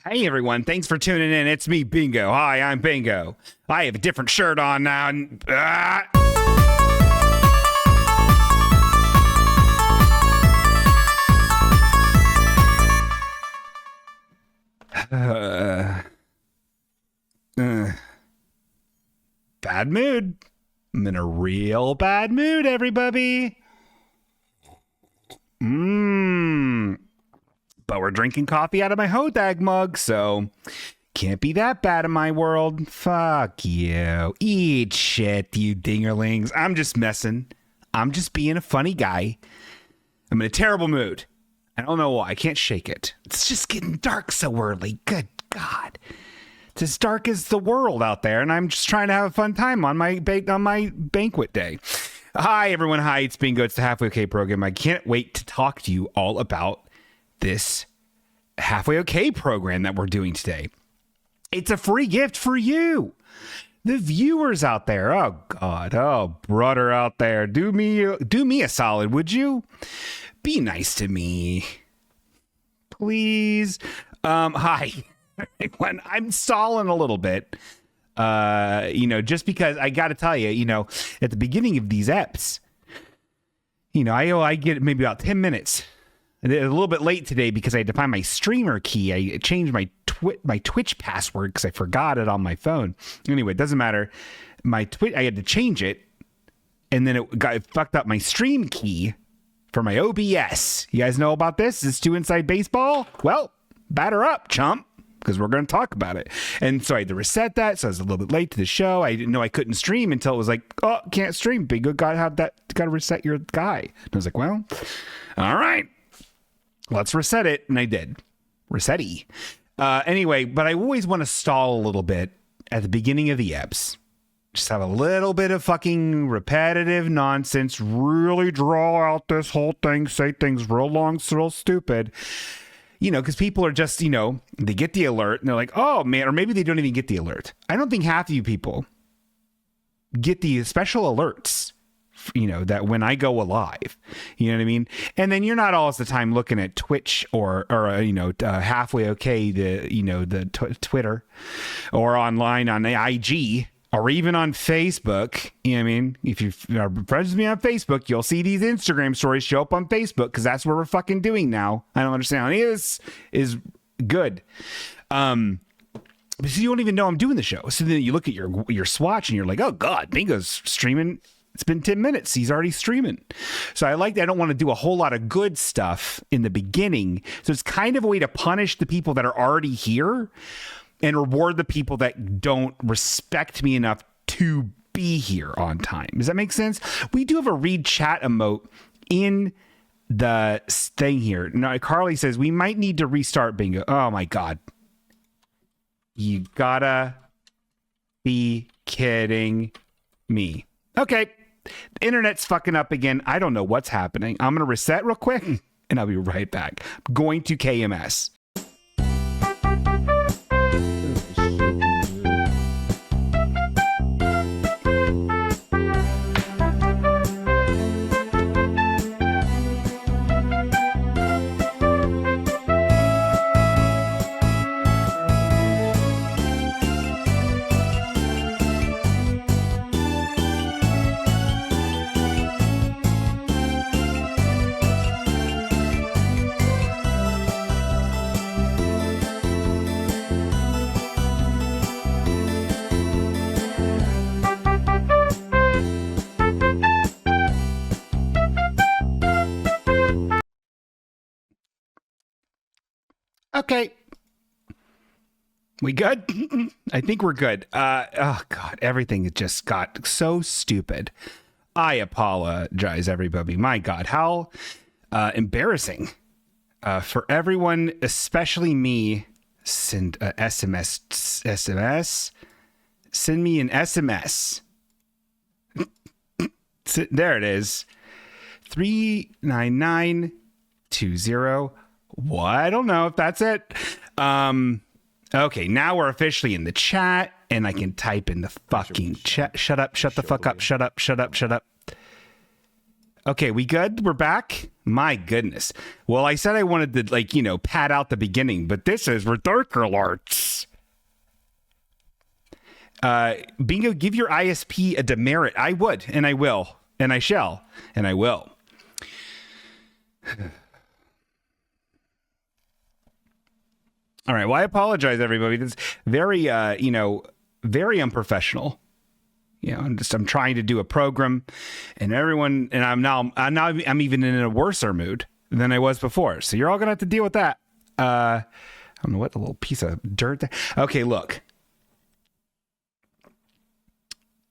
Hey everyone, thanks for tuning in. It's me, Bingo. Hi, I'm Bingo. I have a different shirt on now. Bad mood. I'm in a real bad mood, everybody. But we're drinking coffee out of my Hodag mug, so can't be that bad in my world. Fuck you. Eat shit, you dingerlings. I'm just messing. I'm just being a funny guy. I'm in a terrible mood. I don't know why. I can't shake it. It's just getting dark so early. Good God. It's as dark as the world out there, and I'm just trying to have a fun time on my banquet day. Hi, everyone. Hi, it's Bingo. It's the Halfway Okay program. I can't wait to talk to you all about this Halfway Okay program that we're doing today. It's a free gift for you, the viewers out there. Oh God, oh brother out there, do me a solid, would you? Be nice to me, please. Hi, everyone. I'm stalling a little bit, just because I got to tell you, at the beginning of these eps, I get maybe about 10 minutes. A little bit late today because I had to find my streamer key. I changed my Twitch password because I forgot it on my phone. Anyway, it doesn't matter. I had to change it, and then it fucked up my stream key for my OBS. You guys know about this? Is this too inside baseball? Well, batter up, chump, because we're going to talk about it. And so I had to reset that, so I was a little bit late to the show. I didn't know I couldn't stream until it was like, oh, can't stream. Bingo, got to reset your guy. And I was like, well, all right. Let's reset it. And I did. Reset-y. Anyway, but I always want to stall a little bit at the beginning of the eps. Just have a little bit of fucking repetitive nonsense. Really draw out this whole thing. Say things real long, real stupid. Because people are just, they get the alert and they're like, oh, man. Or maybe they don't even get the alert. I don't think half of you people get the special alerts. That when I go alive, you know what I mean? And then you're not all the time looking at Twitch or Halfway Okay, the Twitter or online on the IG or even on Facebook. You know what I mean? If you are friends with me on Facebook, you'll see these Instagram stories show up on Facebook because that's what we're fucking doing now. I don't understand how any of this is good. Because you don't even know I'm doing the show. So then you look at your swatch and you're like, oh God, Bingo's streaming. It's been 10 minutes. He's already streaming. So I don't want to do a whole lot of good stuff in the beginning. So it's kind of a way to punish the people that are already here and reward the people that don't respect me enough to be here on time. Does that make sense? We do have a read chat emote in the thing here. Now, Carly says we might need to restart Bingo. Oh my God. You gotta be kidding me. Okay. The internet's fucking up again. I don't know what's happening. I'm going to reset real quick and I'll be right back. I'm going to KMS. Okay. We good? I think we're good. Oh God, everything just got so stupid. I apologize, everybody. My God, how embarrassing for everyone, especially me. Send a SMS. Send me an SMS. There it is. 39920. Well, I don't know if that's it. Okay, now we're officially in the chat, and I can type in the fucking chat. Shut up, shut the fuck up, shut up, shut up, shut up. Okay, we good? We're back? My goodness. Well, I said I wanted to, like, you know, pad out the beginning, but this is Dark Alerts. Bingo, give your ISP a demerit. I would, and I will, and I shall, and I will. All right. Well, I apologize, everybody. This is very, very unprofessional. You know, I'm trying to do a program, and everyone, and I'm even in a worser mood than I was before. So you're all gonna have to deal with that. I don't know what, the little piece of dirt there. Okay, look.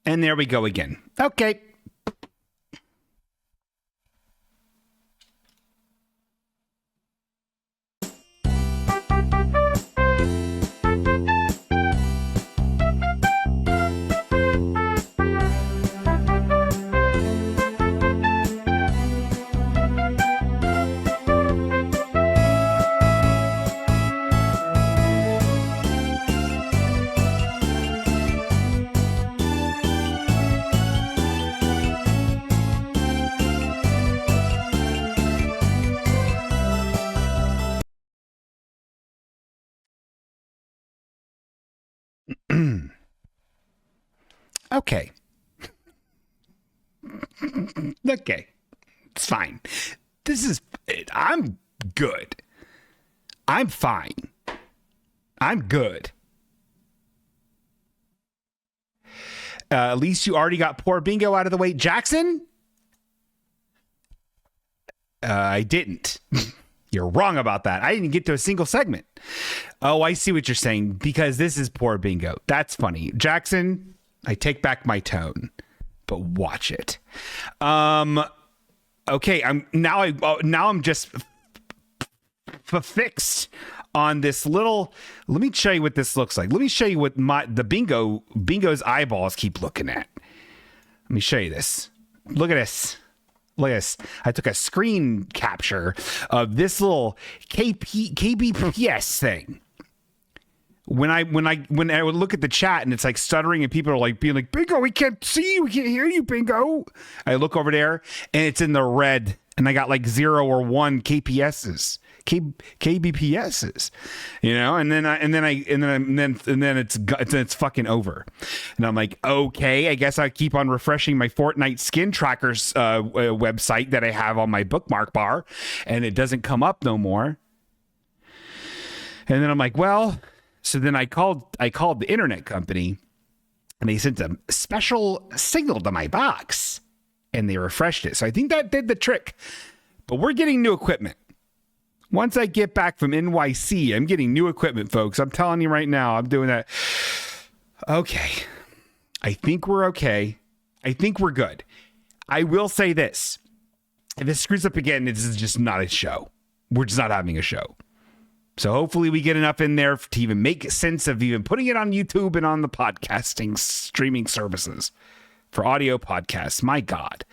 And there we go again. Okay. Okay. Okay. It's fine. I'm good. I'm fine. I'm good. At least you already got poor Bingo out of the way. Jackson? I didn't. You're wrong about that. I didn't get to a single segment. Oh, I see what you're saying. Because this is poor Bingo. That's funny. Jackson, I take back my tone, but watch it. Okay, I'm just fixed on this little. Let me show you what this looks like. Let me show you what Bingo's eyeballs keep looking at. Let me show you this. Look at this. Look at this. I took a screen capture of this little KBPS thing. When I would look at the chat and it's like stuttering and people are like being like, Bingo, we can't see you, we can't hear you, Bingo. I look over there and it's in the red and I got like 0 or 1 KBPSs, you know, and then it's fucking over. And I'm like, okay, I guess I keep on refreshing my Fortnite skin trackers website that I have on my bookmark bar and it doesn't come up no more. And then I'm like, well, so then I called the internet company and they sent a special signal to my box and they refreshed it. So I think that did the trick. But we're getting new equipment. Once I get back from NYC, I'm getting new equipment, folks. I'm telling you right now, I'm doing that. Okay. I think we're okay. I think we're good. I will say this. If it screws up again, this is just not a show. We're just not having a show. So hopefully we get enough in there to even make sense of even putting it on YouTube and on the podcasting streaming services for audio podcasts. My God.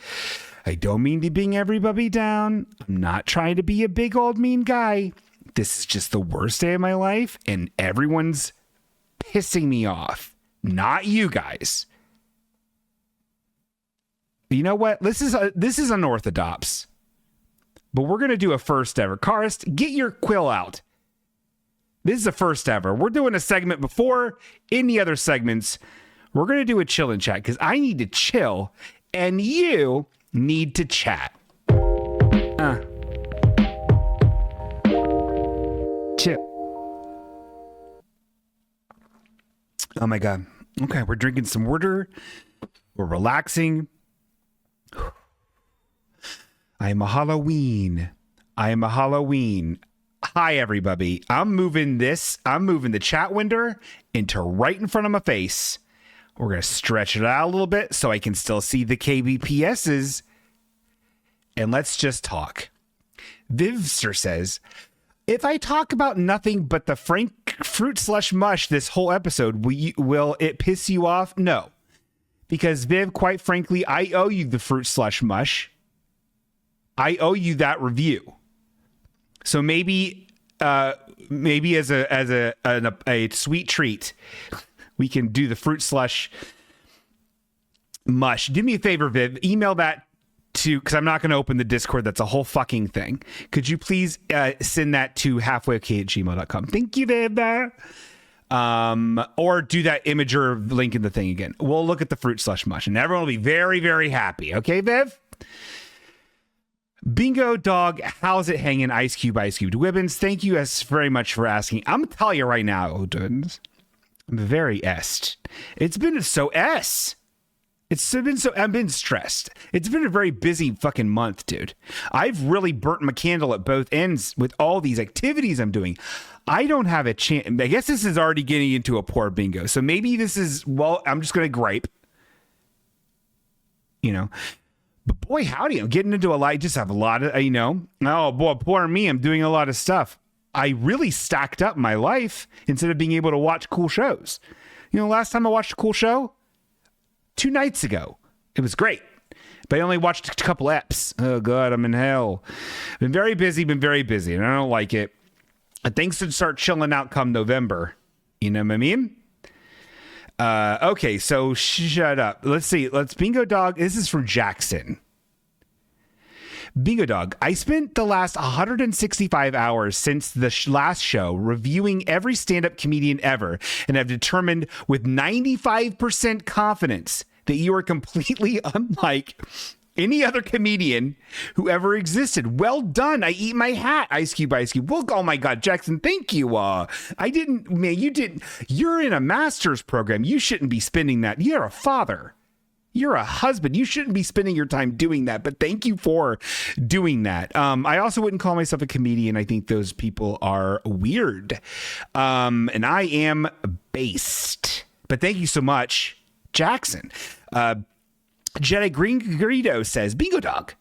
I don't mean to bring everybody down. I'm not trying to be a big old mean guy. This is just the worst day of my life and everyone's pissing me off. Not you guys. You know what? This is unorthodox. But we're going to do a first ever. Karst, get your quill out. This is the first ever. We're doing a segment before any other segments. We're going to do a chill and chat because I need to chill and you need to chat. Chill. Oh my God. Okay, we're drinking some water. We're relaxing. I am a Halloween. Hi, everybody. I'm moving the chat window into right in front of my face. We're going to stretch it out a little bit so I can still see the KBPSs. And let's just talk. Vivster says, if I talk about nothing but the Frank fruit slush mush this whole episode, will it piss you off? No. Because Viv, quite frankly, I owe you the fruit slush mush. I owe you that review. So maybe as a sweet treat, we can do the fruit slush mush. Do me a favor, Viv. Email that to, because I'm not going to open the Discord. That's a whole fucking thing. Could you please send that to halfwayokay@gmail.com? Thank you, Viv. Or do that imager link in the thing again. We'll look at the fruit slush mush and everyone will be very, very happy. Okay, Viv? Bingo Dog, how's it hanging? Ice Cube. Wibbins, thank you very much for asking. I'm going to tell you right now, Wibbins, I'm very est. It's been so s. I've been stressed. It's been a very busy fucking month, dude. I've really burnt my candle at both ends with all these activities I'm doing. I don't have a chance. I guess this is already getting into a poor bingo. So maybe this is, well, I'm just going to gripe. But boy, howdy, I'm getting into just have a lot of, oh boy, poor me. I'm doing a lot of stuff. I really stacked up my life instead of being able to watch cool shows. Last time I watched a cool show, 2 nights ago. It was great. But I only watched a couple eps. Oh, God, I'm in hell. Been very busy, and I don't like it. And things should start chilling out come November. You know what I mean? Okay, so shut up. Let's see. Bingo Dog. This is from Jackson. Bingo Dog, I spent the last 165 hours since the last show reviewing every stand-up comedian ever, and have determined with 95% confidence that you are completely unlike any other comedian who ever existed. Well done. I eat my hat, Ice Cube. Well, oh my God, Jackson, thank you. You didn't. You're in a master's program. You shouldn't be spending that. You're a father. You're a husband. You shouldn't be spending your time doing that, but thank you for doing that. I also wouldn't call myself a comedian. I think those people are weird. And I am based. But thank you so much, Jackson. Jedi Green Greedo says, Bingo Dog,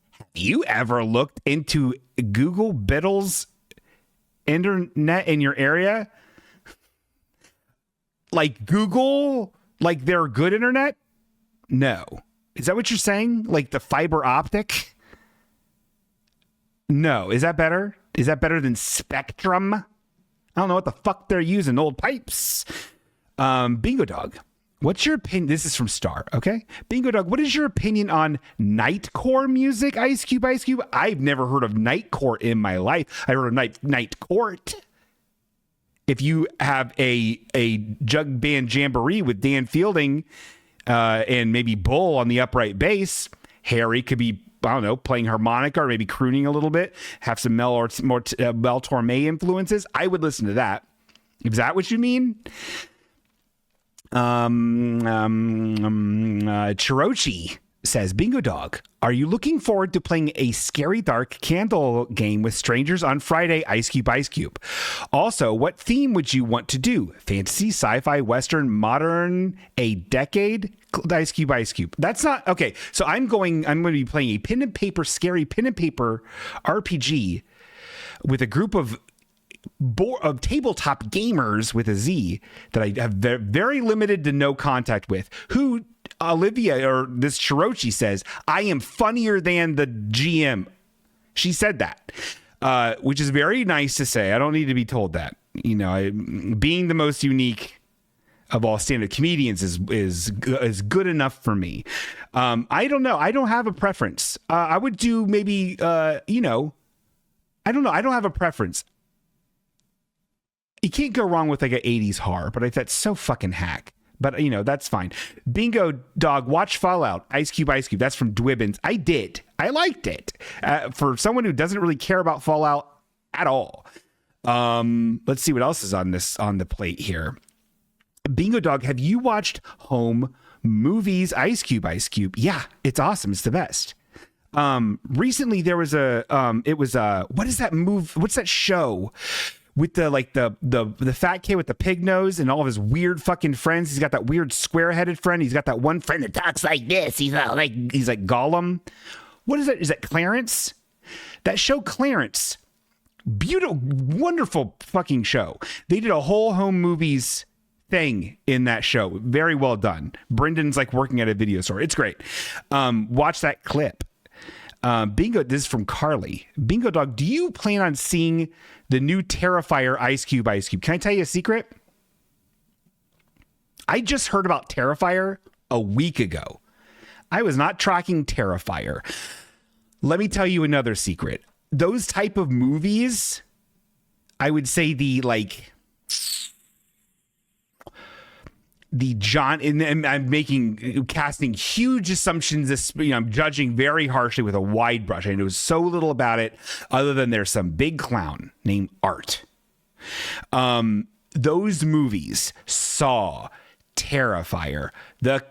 have you ever looked into Google Biddle's internet in your area? Like Google, like their good internet? No. Is that what you're saying? Like the fiber optic? No. Is that better? Is that better than Spectrum? I don't know what the fuck they're using. Old pipes. Bingo Dog, what's your opinion? This is from Star, okay? Bingo Dog, what is your opinion on Nightcore music, Ice Cube? I've never heard of Nightcore in my life. I heard of Night Court. If you have a jug band jamboree with Dan Fielding and maybe Bull on the upright bass, Harry could be, I don't know, playing harmonica or maybe crooning a little bit, have some Mel Torme influences. I would listen to that. Is that what you mean? Chirochi says, Bingo Dog, are you looking forward to playing a scary dark candle game with strangers on Friday? Ice Cube. Also, what theme would you want to do? Fantasy, sci-fi, western, modern, a decade? Ice Cube. That's not okay. So I'm going to be playing a scary pen and paper RPG with a group of tabletop gamers with a Z that I have very limited to no contact with, who Olivia or this Chirochi says, I am funnier than the GM. She said that, which is very nice to say. I don't need to be told that. Being the most unique of all stand-up comedians is good enough for me. I don't know. I don't have a preference. I would do maybe, I don't know. I don't have a preference. You can't go wrong with like an 80s horror, but that's so fucking hack. But, that's fine. Bingo Dog, watch Fallout. Ice Cube. That's from Dwibbins. I did. I liked it. For someone who doesn't really care about Fallout at all. Let's see what else is on the plate here. Bingo Dog, have you watched Home Movies? Ice Cube. Yeah, it's awesome. It's the best. Recently there was what is that move? What's that show? With the fat kid with the pig nose and all of his weird fucking friends. He's got that weird square-headed friend. He's got that one friend that talks like this. He's like Gollum. What is it? Is that Clarence? That show Clarence. Beautiful, wonderful fucking show. They did a whole Home Movies thing in that show. Very well done. Brendan's like working at a video store. It's great. Watch that clip. Bingo, this is from Carly. Bingo Dog, do you plan on seeing the new Terrifier Ice Cube? Can I tell you a secret? I just heard about Terrifier a week ago. I was not tracking Terrifier. Let me tell you another secret. Those type of movies, I would say and I'm casting huge assumptions. I'm judging very harshly with a wide brush. I know so little about it other than there's some big clown named Art. Those movies, Saw, Terrifier, the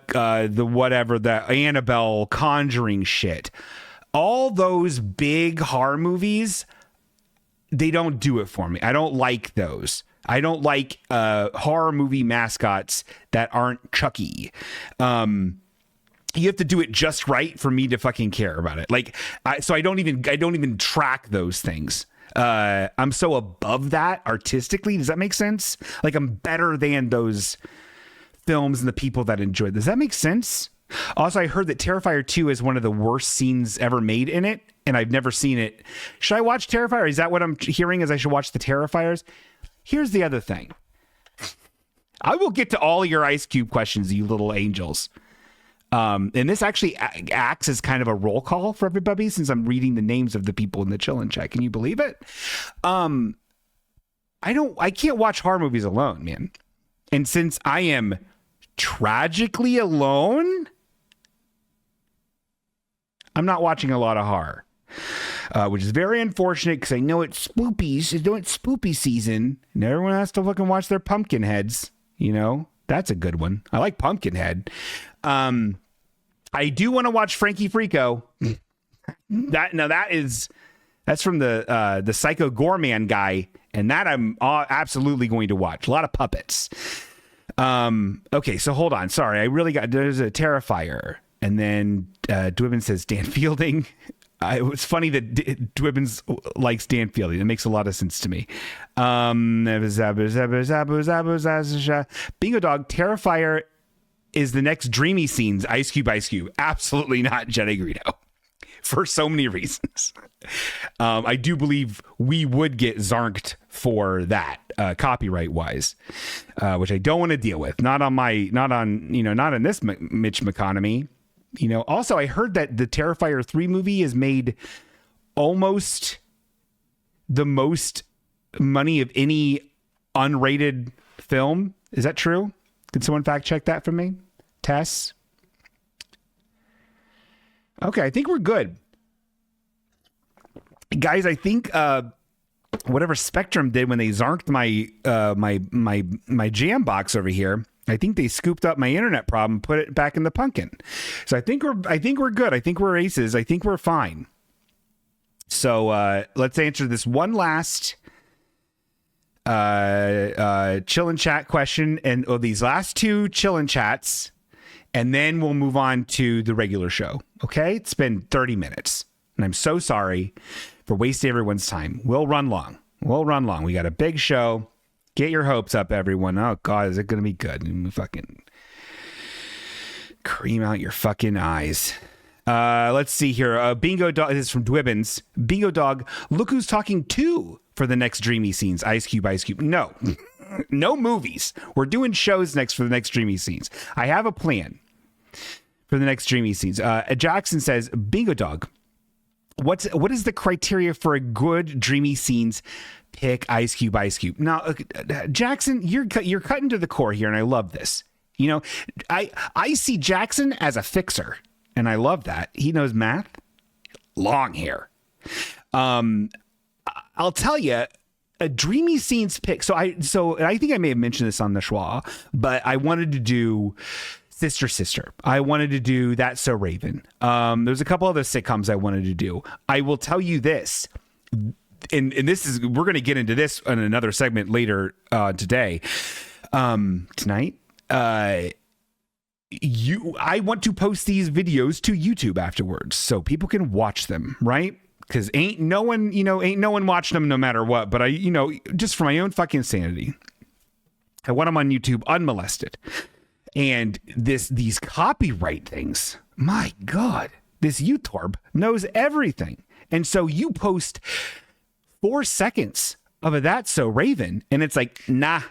Annabelle Conjuring shit, all those big horror movies, they don't do it for me. I don't like those. I don't like horror movie mascots that aren't Chucky. You have to do it just right for me to fucking care about it. So I don't even track those things. I'm so above that artistically. Does that make sense? Like, I'm better than those films and the people that enjoy it. Does that make sense? Also, I heard that Terrifier 2 is one of the worst scenes ever made in it, and I've never seen it. Should I watch Terrifier? Is that what I'm hearing, is I should watch the Terrifiers? Here's the other thing. I will get to all your Ice Cube questions, you little angels. And this actually acts as kind of a roll call for everybody since I'm reading the names of the people in the chill and chat. Can you believe it? I can't watch horror movies alone, man. And since I am tragically alone, I'm not watching a lot of horror, which is very unfortunate because I know it's spoopy season and everyone has to fucking watch their pumpkin heads. You know, that's a good one. I like Pumpkinhead. I do want to watch Frankie Frico. That's from the Psycho Gorman guy, and that I'm absolutely going to watch. A lot of puppets. Okay, so hold on. Sorry, there's a Terrifier. And then Dwibbins says Dan Fielding. It's funny that Dwibbins likes Dan Fielding. It makes a lot of sense to me. Bingo Dog, Terrifier is the next Dreamy Scenes. Ice Cube. Absolutely not, Jenny Greedo. For so many reasons. I do believe we would get zonked for that, copyright wise, which I don't want to deal with. Not in this Mitch McConomy. Also, I heard that the Terrifier 3 movie has made almost the most money of any unrated film. Is that true? Can someone fact check that for me? Tess? Okay, I think we're good. Guys, I think whatever Spectrum did when they zonked my jam box over here, I think they scooped up my internet problem, put it back in the pumpkin. So I think we're good. I think we're aces. I think we're fine. So let's answer this one last chill and chat question, and these last two chill and chats, and then we'll move on to the regular show. Okay, it's been 30 minutes, and I'm so sorry for wasting everyone's time. We'll run long. We got a big show. Get your hopes up, everyone. Oh, God, is it going to be good? And fucking cream out your fucking eyes. Let's see here. Bingo Dog, this is from Dwibbins. Bingo Dog, look who's talking to for the next Dreamy Scenes. Ice Cube. No. No movies. We're doing shows next for the next Dreamy Scenes. I have a plan for the next Dreamy Scenes. Jackson says, Bingo Dog, what is the criteria for a good Dreamy Scenes pick? Ice Cube. Now, Jackson, you're cutting to the core here, and I love this. I see Jackson as a fixer, and I love that. He knows math. Long hair. I'll tell you, a Dreamy Scenes pick. So I think I may have mentioned this on the Schwa, but I wanted to do Sister. I wanted to do That's So Raven. There's a couple other sitcoms I wanted to do. I will tell you this. And this is, we're going to get into this in another segment later tonight. I want to post these videos to YouTube afterwards so people can watch them, right? Because ain't no one watching them no matter what. But just for my own fucking sanity, I want them on YouTube unmolested. And these copyright things, my God, this YouTorb knows everything. And so you post 4 seconds of a That's So Raven, and it's like, nah,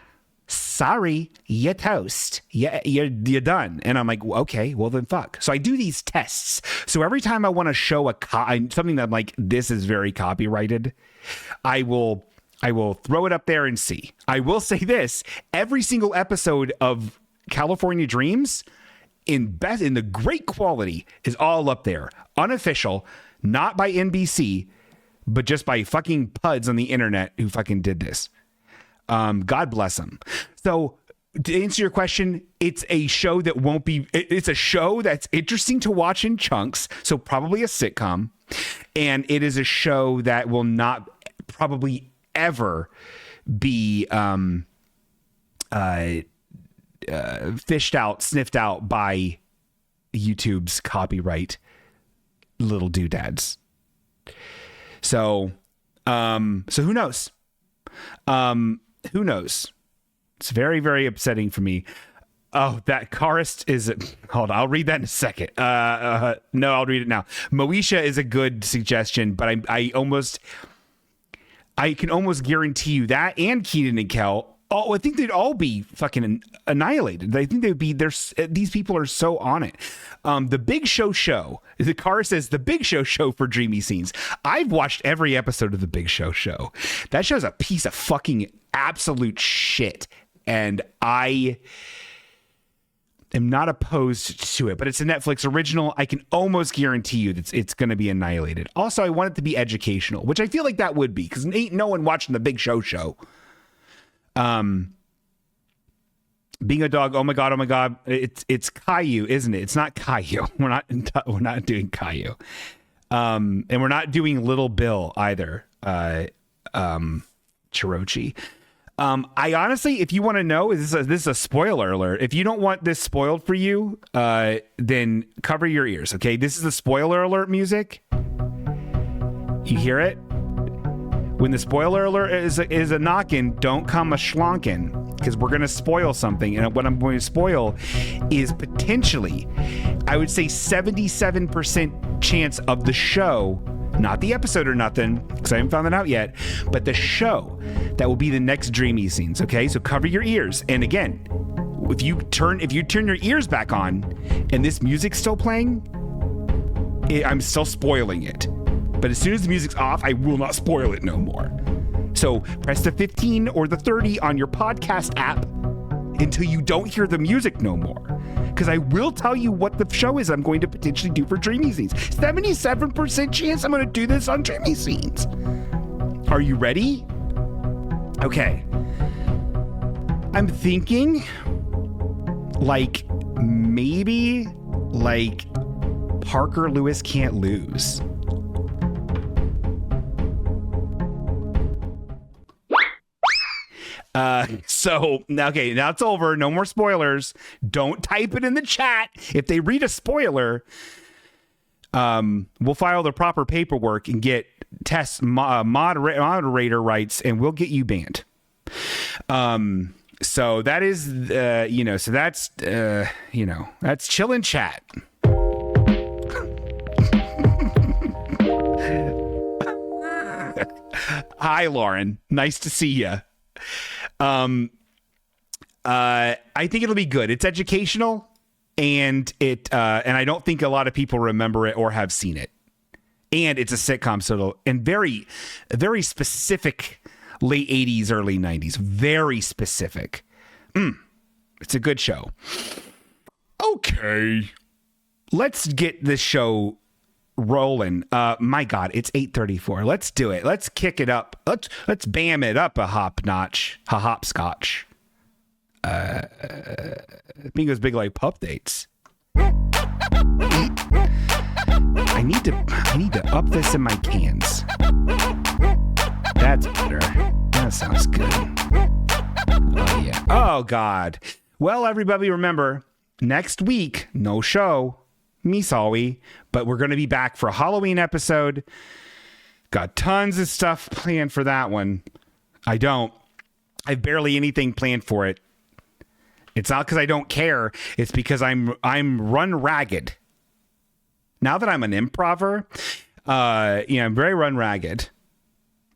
sorry, you toast. You're done. And I'm like, okay, well then fuck. So I do these tests. So every time I want to show something that I'm like, this is very copyrighted, I will throw it up there and see. I will say this, every single episode of California Dreams in the great quality is all up there. Unofficial, not by NBC, but just by fucking puds on the internet who fucking did this. God bless them. So to answer your question, it's a show that it's a show that's interesting to watch in chunks. So probably a sitcom. And it is a show that will not probably ever be, sniffed out by YouTube's copyright little doodads. So who knows? Who knows? It's very, very upsetting for me. Oh, that chorist is... Hold on, I'll read that in a second. No, I'll read it now. Moesha is a good suggestion, but I can almost guarantee you that and Keenan and Kel, I think they'd all be fucking annihilated. I think they'd be... These people are so on it. The Big Show. The car says The Big Show for dreamy scenes. I've watched every episode of The Big Show. That show's a piece of fucking absolute shit. And I am not opposed to it, but it's a Netflix original. I can almost guarantee you that it's going to be annihilated. Also, I want it to be educational, which I feel like that would be, because ain't no one watching The Big Show. Being a dog, oh my god, it's Caillou, isn't it? It's not Caillou. We're not doing Caillou. And we're not doing Little Bill either. Chirochi. I honestly, if you want to know, this is a spoiler alert. If you don't want this spoiled for you, then cover your ears, okay? This is the spoiler alert music. You hear it? When the spoiler alert is a knockin', don't come a schlonkin', because we're going to spoil something. And what I'm going to spoil is potentially, I would say 77% chance of the show, not the episode or nothing, because I haven't found that out yet, but the show that will be the next Dreamy Scenes, okay? So cover your ears. And again, if you turn your ears back on and this music's still playing, I'm still spoiling it. But as soon as the music's off, I will not spoil it no more. So press the 15 or the 30 on your podcast app until you don't hear the music no more. Because I will tell you what the show is I'm going to potentially do for Dreamy Scenes. 77% chance I'm going to do this on Dreamy Scenes. Are you ready? Okay. I'm thinking maybe Parker Lewis Can't Lose. Okay, now it's over. No more spoilers. Don't type it in the chat. If they read a spoiler, we'll file the proper paperwork and get moderator rights, and we'll get you banned. So that is, that's chillin' chat. Hi, Lauren. Nice to see you. I think it'll be good. It's educational, and I don't think a lot of people remember it or have seen it. And it's a sitcom, and very, very specific late 80s, early 90s. Very specific. It's a good show. Okay. Let's get this show rolling. My God, it's 8:34. Let's do it. Let's kick it up. Let's bam it up a hopscotch. Bingo's Big Like Pup Dates. I need to up this in my cans. That's better. That sounds good. Oh yeah. Oh God. Well, everybody, remember, next week, no show. Me sorry, but we're going to be back for a Halloween episode. Got tons of stuff planned for that one. I've barely anything planned for it. It's not because I don't care. It's because I'm run ragged. Now that I'm an improver, I'm very run ragged.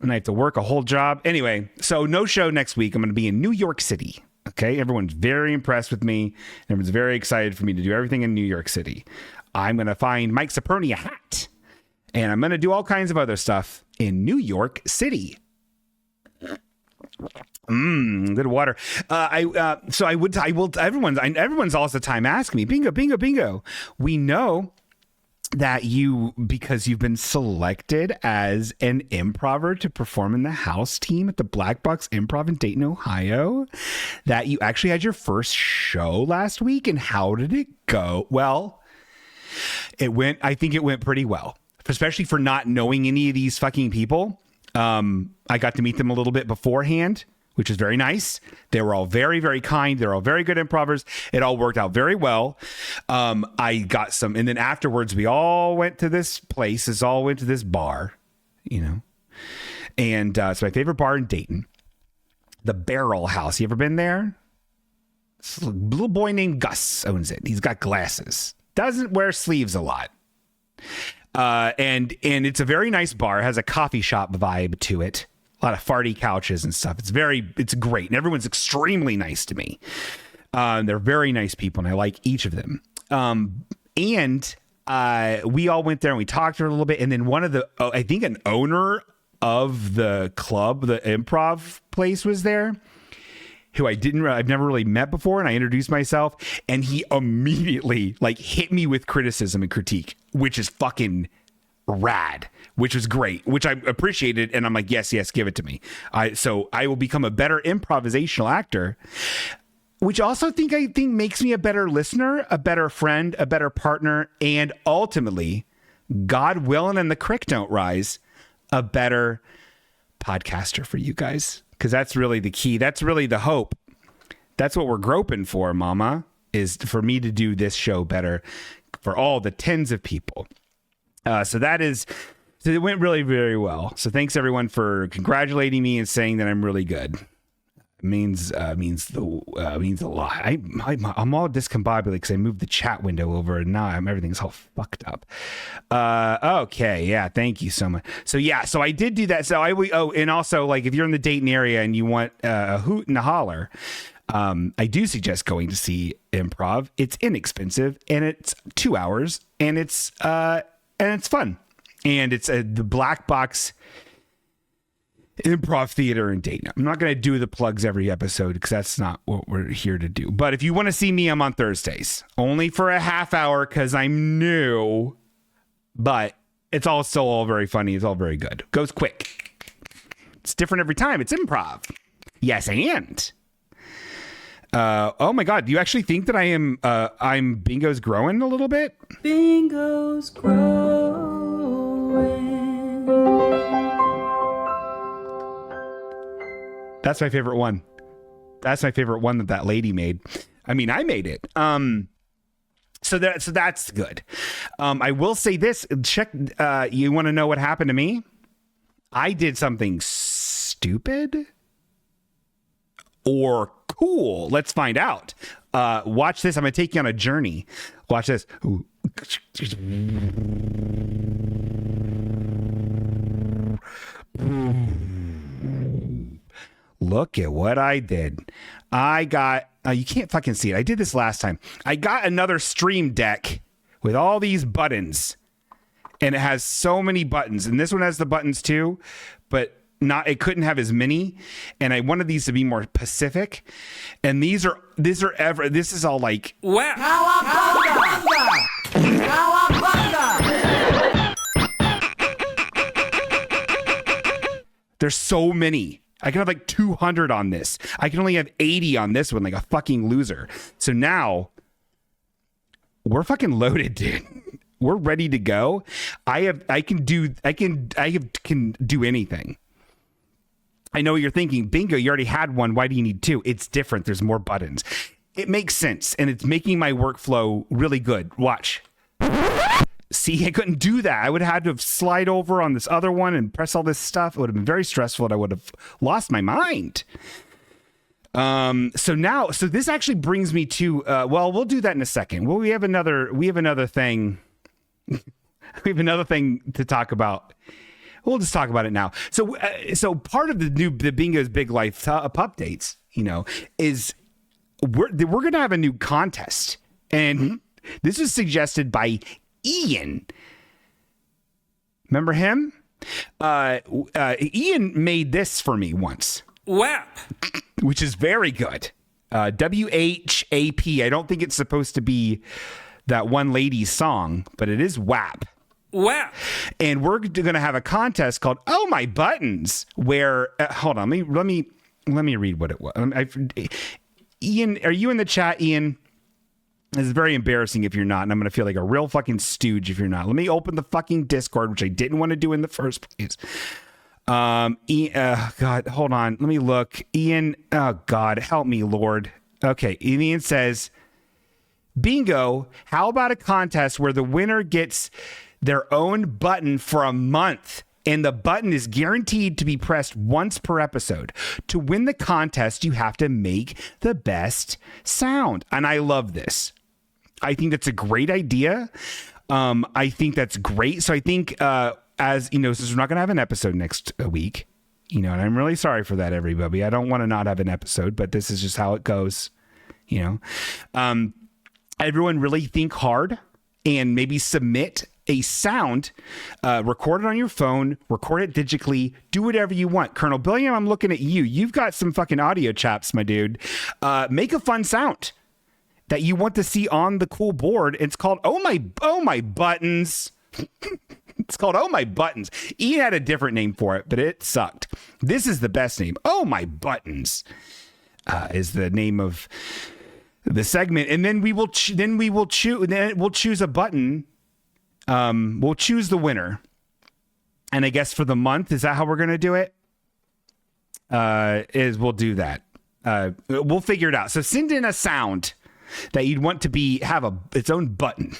And I have to work a whole job. Anyway, so no show next week. I'm going to be in New York City. Okay, everyone's very impressed with me. Everyone's very excited for me to do everything in New York City. I'm going to find Mike Saperni a hat, and I'm going to do all kinds of other stuff in New York City. Good water. Everyone's all the time asking me, bingo. We know that because you've been selected as an improver to perform in the house team at the Black Box Improv in Dayton, Ohio, that you actually had your first show last week. And how did it go? Well, I think it went pretty well, especially for not knowing any of these fucking people. I got to meet them a little bit beforehand, which is very nice. They were all very, very kind. They're all very good improvers. It all worked out very well. I got some, and then afterwards we all went to this place. Went to this bar, and it's my favorite bar in Dayton, the Barrel House. You ever been there? This little boy named Gus owns it. He's got glasses. Doesn't wear sleeves a lot. And it's a very nice bar. It has a coffee shop vibe to it. A lot of farty couches and stuff. It's great. And everyone's extremely nice to me. They're very nice people, and I like each of them. And we all went there and we talked to her a little bit. And then I think an owner of the club, the improv place, was there, who I've never really met before. And I introduced myself, and he immediately hit me with criticism and critique, which is fucking rad, which was great, which I appreciated. And I'm like, yes, give it to me. So I will become a better improvisational actor, which also I think makes me a better listener, a better friend, a better partner, and ultimately, God willing and the creek don't rise, a better podcaster for you guys. Because that's really the key. That's really the hope. That's what we're groping for, Mama, is for me to do this show better for all the tens of people. So it went really, very well. So thanks everyone for congratulating me and saying that I'm really good. It means a lot. I'm all discombobulated because I moved the chat window over, and now everything's all fucked up. Okay, yeah, thank you so much. So I did do that. So and also if you're in the Dayton area and you want a hoot and a holler, I do suggest going to see improv. It's inexpensive, and it's 2 hours, and it's fun, and it's the Black Box Improv Theater in Dayton. I'm not going to do the plugs every episode because that's not what we're here to do. But if you want to see me, I'm on Thursdays, only for a half hour because I'm new. But it's also all very funny. It's all very good. Goes quick. It's different every time. It's improv. Yes, and. Oh my God! Do you actually think that I'm Bingo's growing a little bit? Bingo's growing. That's my favorite one. That's my favorite one that lady made. I mean, I made it. So that's good. I will say this. Check. You want to know what happened to me? I did something stupid or cool. Let's find out. Watch this. I'm going to take you on a journey. Watch this. Look at what I did. I got, you can't fucking see it. I did this last time. I got another Stream Deck with all these buttons, and it has so many buttons, and this one has the buttons too, but it couldn't have as many. And I wanted these to be more Pacific. And this is all like, there's so many. I can have like 200 on this. I can only have 80 on this one, like a fucking loser. So now we're fucking loaded, dude. We're ready to go. I can do anything. I know what you're thinking. Bingo, you already had one. Why do you need two? It's different. There's more buttons. It makes sense, and it's making my workflow really good. Watch. See, I couldn't do that. I would have had to slide over on this other one and press all this stuff. It would have been very stressful, and I would have lost my mind. So this actually brings me to, we'll do that in a second. Well, we have another thing. We have another thing to talk about. We'll just talk about it now. So part of the Bingo's Big Life updates, is we're going to have a new contest. And this was suggested by Ian. Remember him? Ian made this for me once. WAP. Which is very good. WHAP. I don't think it's supposed to be that one lady's song, but it is WAP. WAP. And we're going to have a contest called Oh My Buttons, where hold on, let me read what it was. Ian, are you in the chat, Ian? This is very embarrassing if you're not, and I'm going to feel like a real fucking stooge if you're not. Let me open the fucking Discord, which I didn't want to do in the first place. God, hold on. Let me look. Ian, oh God, help me, Lord. Okay, Ian says, bingo, how about a contest where the winner gets their own button for a month? And the button is guaranteed to be pressed once per episode. To win the contest, you have to make the best sound. And I love this. I think that's a great idea. I think that's great. So I think, as you know, since we're not going to have an episode next week, you know, and I'm really sorry for that, everybody. I don't want to not have an episode, but this is just how it goes, you know. Everyone really think hard and maybe submit a sound, record it on your phone, record it digitally, do whatever you want. Colonel Billiam, I'm looking at you. You've got some fucking audio chops, my dude. Make a fun sound that you want to see on the cool board. It's called Oh My Buttons. It's called Oh My Buttons. Ian had a different name for it, but it sucked. This is the best name. Oh My Buttons is the name of the segment, and then we'll choose a button. We'll choose the winner, and I guess for the month, is that how we're gonna do it? We'll do that. We'll figure it out. So send in a sound that you'd want to have its own button.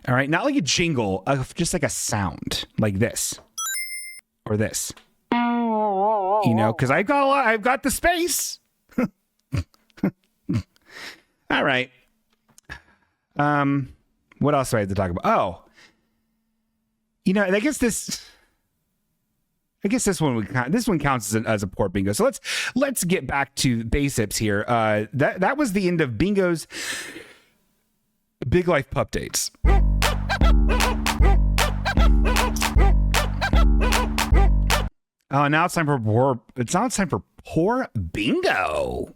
All right, not like a jingle, just like a sound, like this or this. You know, because I've got the space. All right. What else do I have to talk about? Oh, you know, I guess this one counts as a poor bingo. So let's get back to basics here. That was the end of Bingo's Big Life Pup Dates. Oh, now it's time for poor bingo.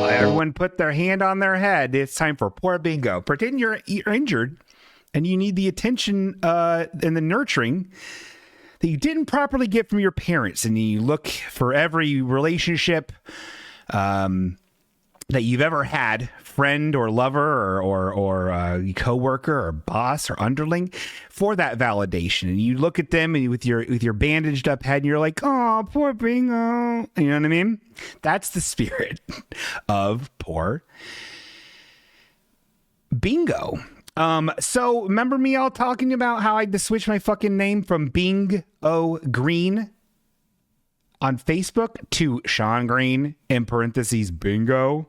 Everyone put their hand on their head. It's time for poor bingo. Pretend you're injured and you need the attention and the nurturing that you didn't properly get from your parents, and you look for every relationship that you've ever had, friend or lover or coworker or boss or underling, for that validation. And you look at them and with your bandaged up head, and you're like, oh, poor bingo. You know what I mean? That's the spirit of poor bingo. So remember me all talking about how I had to switch my fucking name from Bing O Green on Facebook to Sean Green in parentheses bingo?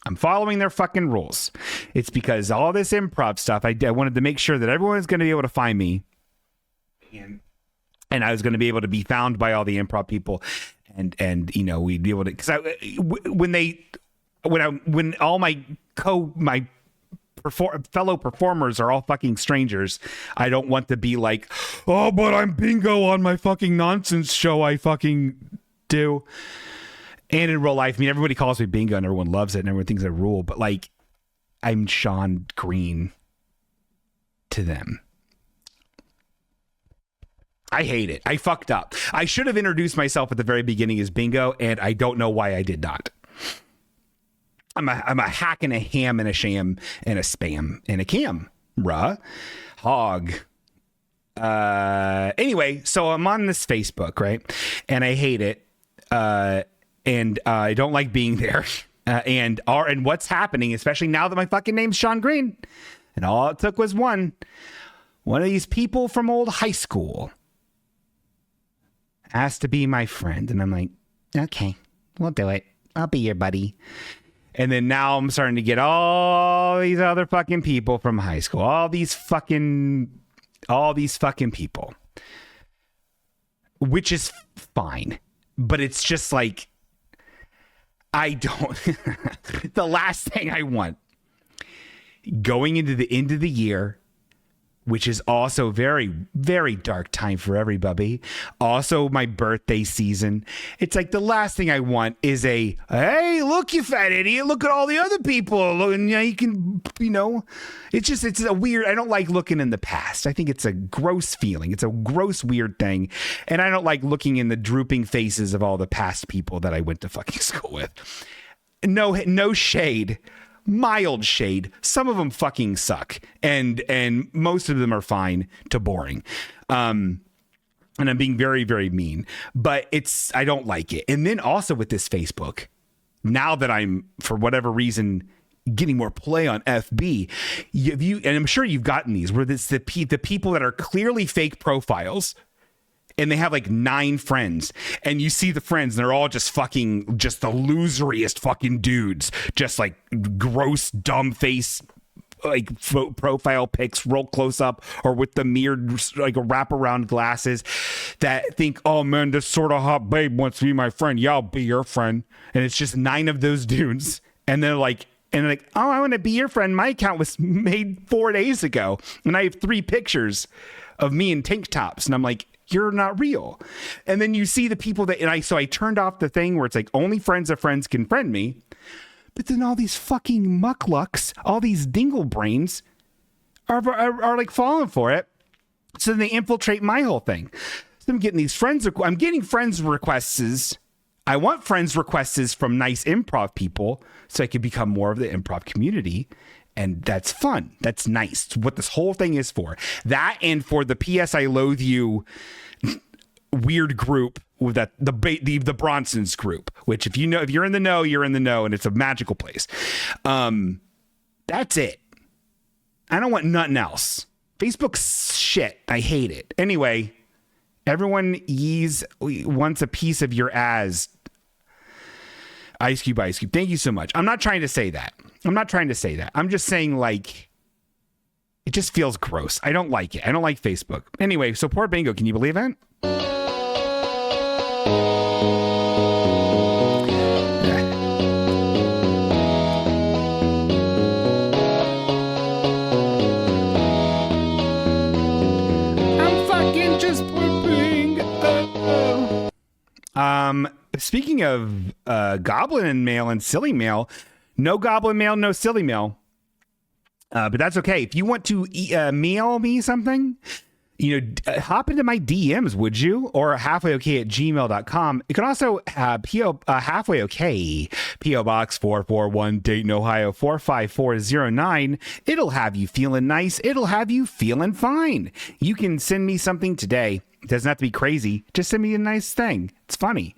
I'm following their fucking rules. It's because all this improv stuff, I wanted to make sure that everyone is going to be able to find me, and I was going to be able to be found by all the improv people, and you know, we'd be able to, because when all my fellow performers are all fucking strangers, I don't want to be like, oh, but I'm bingo on my fucking nonsense show I fucking do. And in real life, I mean, everybody calls me bingo and everyone loves it and everyone thinks I rule, but like, I'm Sean Green to them. I hate it. I fucked up. I should have introduced myself at the very beginning as bingo, and I don't know why I did not. I'm a hack and a ham and a sham and a spam and a cam. Hog. Anyway, so I'm on this Facebook, right? And I hate it. And I don't like being there. And what's happening, especially now that my fucking name's Sean Green, and all it took was one of these people from old high school asked to be my friend, and I'm like, okay, we'll do it. I'll be your buddy. And then now I'm starting to get all these other fucking people from high school. All these fucking people. Which is fine. But it's just like, I don't. The last thing I want going into the end of the year, which is also very, very dark time for everybody. Also my birthday season. It's like the last thing I want is a, hey, look, you fat idiot. Look at all the other people. And you can, it's a weird, I don't like looking in the past. I think it's a gross feeling. It's a gross, weird thing. And I don't like looking in the drooping faces of all the past people that I went to fucking school with. No shade. Mild shade. Some of them fucking suck, and most of them are fine to boring. And I'm being very, very mean, but I don't like it. And then also with this Facebook, now that I'm, for whatever reason, getting more play on FB, and I'm sure you've gotten these, where it's the people that are clearly fake profiles. And they have like 9 friends, and you see the friends, and they're all just the loseriest fucking dudes, just like gross, dumb face, like profile pics, roll close up, or with the mirrored, like wraparound glasses, that think, oh man, this sort of hot babe wants to be my friend. Yeah, I'll be your friend. And it's just 9 of those dudes, and they're like, oh, I want to be your friend. My account was made 4 days ago, and I have 3 pictures of me in tank tops, and I'm like, you're not real. And then you see the people so I turned off the thing where it's like only friends of friends can friend me. But then all these fucking mucklucks, all these dingle brains are like falling for it. So then they infiltrate my whole thing. So I'm getting these I'm getting friends requests. I want friends requests from nice improv people so I can become more of the improv community. And that's fun. That's nice. It's what this whole thing is for. That, and for the P.S. I Loathe You weird group with the Bronsons group, which if you're in the know, you're in the know, and it's a magical place. That's it. I don't want nothing else. Facebook's shit. I hate it. Anyway, everyone wants a piece of your ass. Ice Cube. Thank you so much. I'm not trying to say that. I'm just saying, like, it just feels gross. I don't like it. I don't like Facebook. Anyway, so poor Bingo. Can you believe it? I'm fucking just poor Bingo. Speaking of goblin mail and silly mail, no goblin mail, no silly mail. But that's okay. If you want to mail me something, hop into my DMs, would you? Or halfwayokay@gmail.com. You can also halfway okay, P.O. Box 441, Dayton, Ohio 45409. It'll have you feeling nice. It'll have you feeling fine. You can send me something today. It doesn't have to be crazy. Just send me a nice thing. It's funny.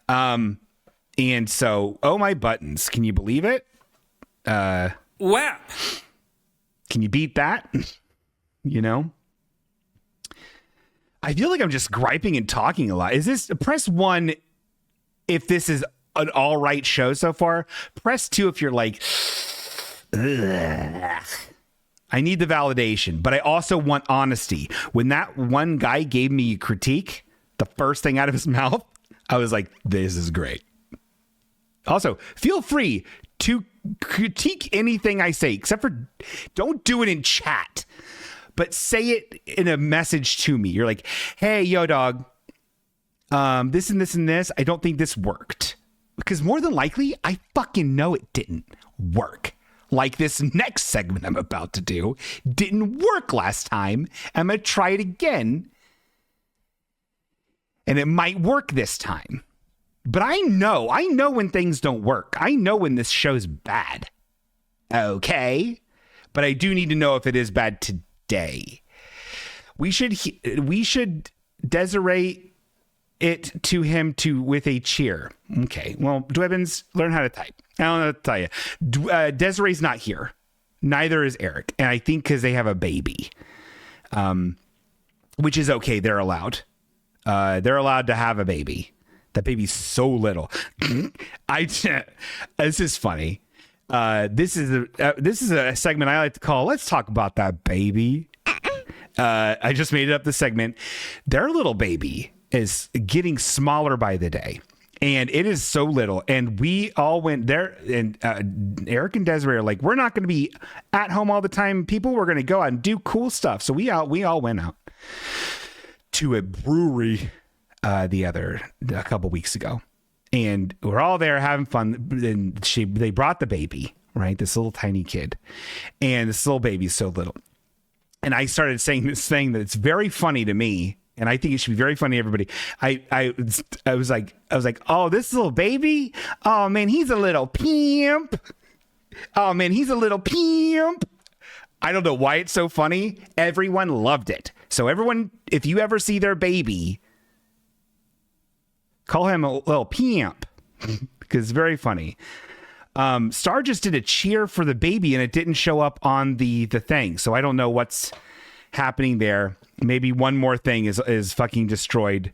And so, oh my buttons. Can you believe it? Wow. Can you beat that? I feel like I'm just griping and talking a lot. Press 1 if this is an all right show so far. Press 2 if you're like, ugh. I need the validation, but I also want honesty. When that one guy gave me a critique, the first thing out of his mouth, I was like, this is great. Also, feel free to critique anything I say, except for don't do it in chat, but say it in a message to me. You're like, hey, yo, dog, this and this and this, I don't think this worked. Because more than likely, I fucking know it didn't work. Like this next segment I'm about to do didn't work last time. I'm going to try it again. And it might work this time. But I know when things don't work. I know when this show's bad. Okay. But I do need to know if it is bad today. We should Desiree it to him with a cheer. Okay. Well, Dwebbins, learn how to type. I don't know what to tell you. Desiree's not here. Neither is Eric. And I think because they have a baby. Which is okay. They're allowed. They're allowed to have a baby. That baby's so little. This is funny. This is a segment I like to call "Let's Talk About That Baby." I just made it up. The segment. Their little baby is getting smaller by the day, and it is so little. And we all went there, and Eric and Desiree are like, "We're not going to be at home all the time. People, we're going to go out and do cool stuff." So we all went out to a brewery a couple weeks ago, and we're all there having fun. And they brought the baby, right? This little tiny kid, and this little baby's so little. And I started saying this thing that it's very funny to me, and I think it should be very funny to everybody. I was like, oh, this little baby, oh man, he's a little pimp. Oh man, he's a little pimp. I don't know why it's so funny. Everyone loved it. So everyone, if you ever see their baby, call him a little pimp because it's very funny. Star just did a cheer for the baby and it didn't show up on the thing. So I don't know what's happening there. Maybe one more thing is fucking destroyed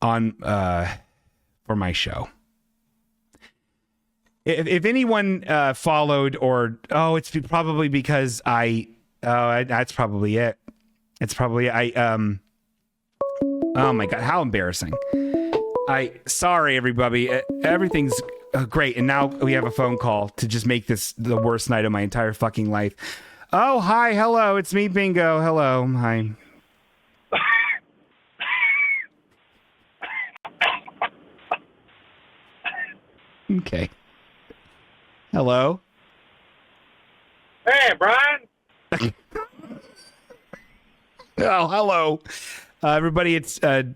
on for my show. If anyone followed it's probably because that's probably it. It's probably oh my God, how embarrassing. Sorry everybody. Everything's great. And now we have a phone call to just make this the worst night of my entire fucking life. Oh, hi. Hello. It's me, Bingo. Hello. Hi. Okay. Hello. Hey, Brian. Oh, hello. Everybody, it's the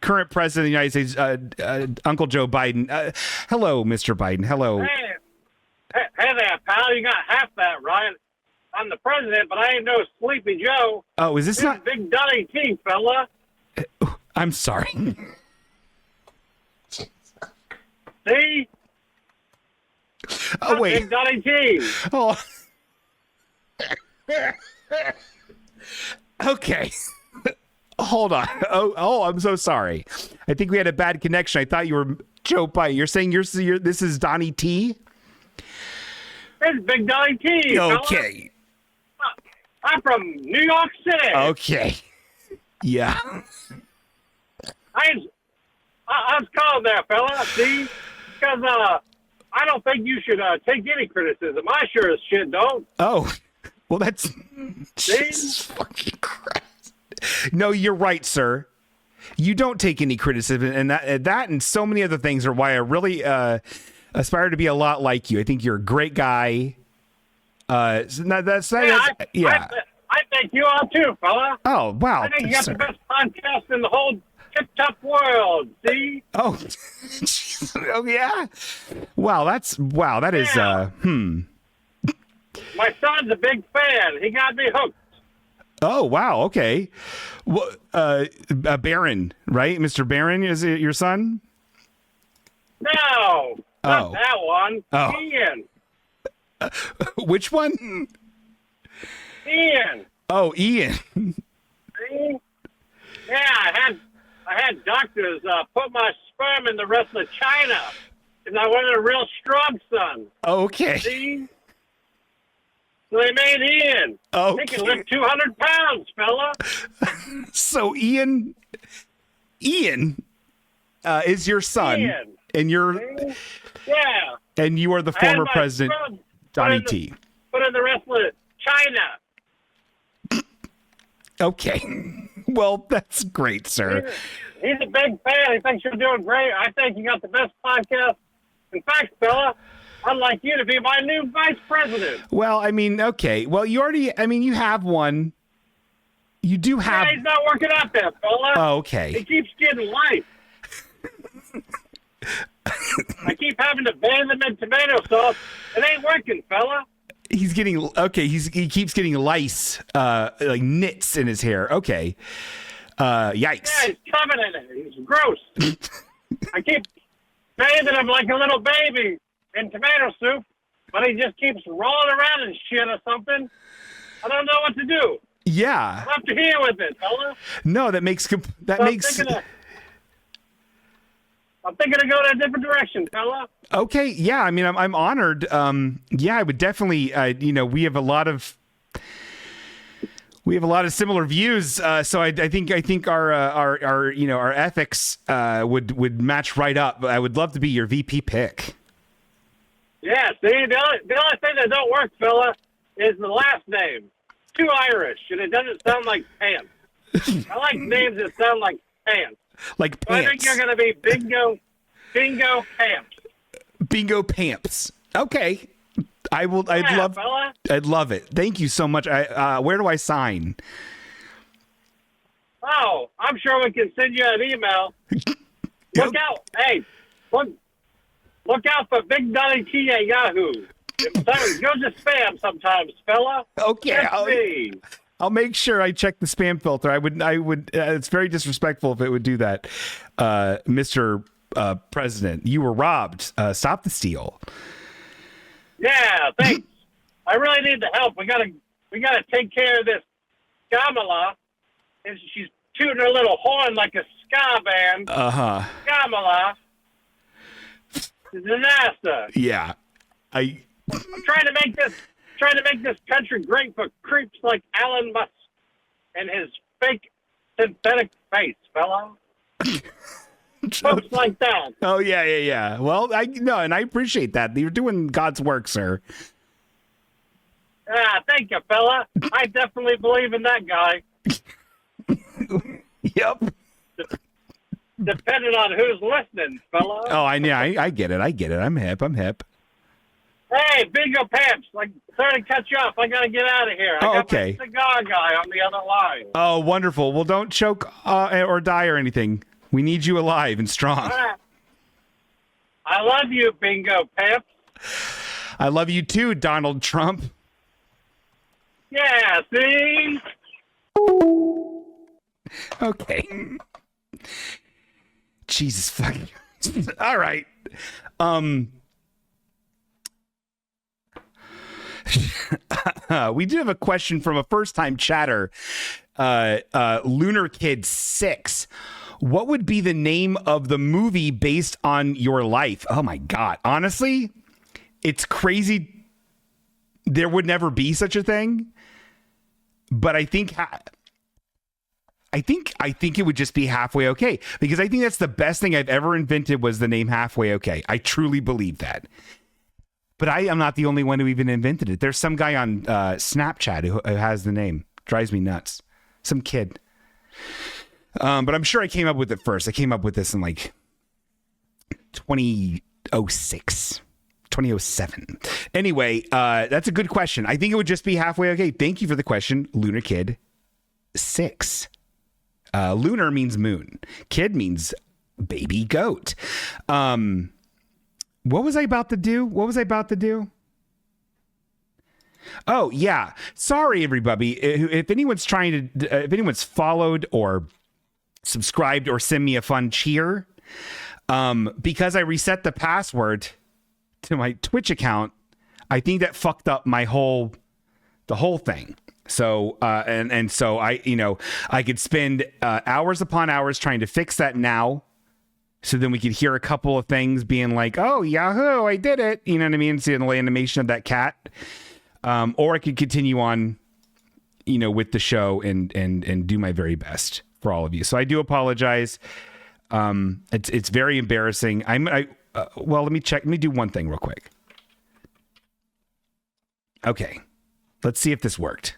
current president of the United States, Uncle Joe Biden. Hello, Mr. Biden. Hello. Hey there, pal. You got half that right. I'm the president, but I ain't no Sleepy Joe. Oh, is this not Big Donnie T, fella? I'm sorry. See? Oh, wait. Big Donnie T. Oh. Okay. Hold on. Oh, I'm so sorry. I think we had a bad connection. I thought you were Joe Biden. You're saying this is Donnie T? It's Big Donnie T. Okay. Fella. I'm from New York City. Okay. Yeah. I was calling there, fella. See? Because I don't think you should take any criticism. I sure as shit don't. Oh. Well, that's... See? Jesus fucking Christ. No, you're right, sir. You don't take any criticism, and that and so many other things are why I really aspire to be a lot like you. I think you're a great guy. I think you are too, fella. Oh, wow. I think you got the best podcast in the whole tip-top world, see? Oh, oh yeah. That is My son's a big fan. He got me hooked. Oh, wow. Okay. Well, Barron, right? Mr. Barron is it your son? No, not that one. Oh. Ian. Which one? Ian. Oh, Ian. See? Yeah, I had doctors put my sperm in the rest of China because I wanted a real strong son. Okay. See? So they made Ian. Okay. He can lift 200 pounds, fella. So Ian is your son, Ian. and Yeah. and you are the former president, Donnie T. Put in the rest of China. Okay. Well, that's great, sir. He's a big fan. He thinks you're doing great. I think you got the best podcast. In fact, fella, I'd like you to be my new vice president. Well, I mean, okay. Well, you have one. You do have... Yeah, he's not working out there, fella. Oh, okay. He keeps getting light. I keep having to bathe him in tomato sauce. It ain't working, fella. He's getting... Okay, he keeps getting lice, like nits in his hair. Okay. Yikes. Yeah, he's covered in it. He's gross. I keep bathing him like a little baby in tomato soup, but he just keeps rolling around and shit or something. I don't know what to do. Yeah. I'm up to here with it, fella. No, that makes I'm thinking of going a different direction, fella. Okay, yeah. I mean, I'm honored. Yeah, I would definitely. We have a lot of similar views. So I think our ethics would match right up. I would love to be your VP pick. Yeah, see, the only thing that don't work, fella, is the last name. Too Irish, and it doesn't sound like pants. I like names that sound like pants. Like So I pants. think you're going to be Bingo Pants. Bingo pants. Okay. I'd Yeah, fella. love it. Thank you so much. Where do I sign? Oh, I'm sure we can send you an email. Look out. Hey, look out for Big Donny T at Yahoo. It goes to spam sometimes, fella. Okay. That's me. I'll make sure I check the spam filter. I would. It's very disrespectful if it would do that, Mr. President. You were robbed. Stop the steal. Yeah, thanks. I really need the help. We gotta take care of this Kamala. And she's tooting her little horn like a ska band. Kamala. Disaster. Yeah. I'm trying to make this country great for creeps like Elon Musk and his fake synthetic face, fella. Folks like that. Oh yeah. Well, and I appreciate that. You're doing God's work, sir. Thank you, fella. I definitely believe in that guy. Yep. Depending on who's listening, fella. Oh, I get it. I'm hip. Hey, Bingo Pamps, sorry to cut you off. I gotta get out of here. I got okay. my cigar guy on the other line. Oh, wonderful. Well, don't choke or die or anything. We need you alive and strong. I love you, Bingo Pamps. I love you too, Donald Trump. Yeah, see? Okay. Jesus fucking. All right. We do have a question from a first-time chatter, Lunar Kid 6. What would be the name of the movie based on your life? Oh my God. Honestly, it's crazy. There would never be such a thing. But I think it would just be Halfway Okay, because I think that's the best thing I've ever invented was the name Halfway Okay. I truly believe that. But I am not the only one who even invented it. There's some guy on Snapchat who has the name. Drives me nuts. Some kid. But I'm sure I came up with it first. I came up with this in 2006, 2007. Anyway, that's a good question. I think it would just be Halfway Okay. Thank you for the question, Lunar Kid 6. Lunar means moon. Kid means baby goat. What was I about to do? Oh, yeah. Sorry, everybody. If anyone's if anyone's followed or subscribed or send me a fun cheer, because I reset the password to my Twitch account, I think that fucked up the whole thing. So, and so I could spend hours upon hours trying to fix that now. So then we could hear a couple of things being like, oh, Yahoo, I did it. You know what I mean? See the animation of that cat. Or I could continue on, with the show and do my very best for all of you. So I do apologize. It's very embarrassing. Well, let me check. Let me do one thing real quick. Okay. Let's see if this worked.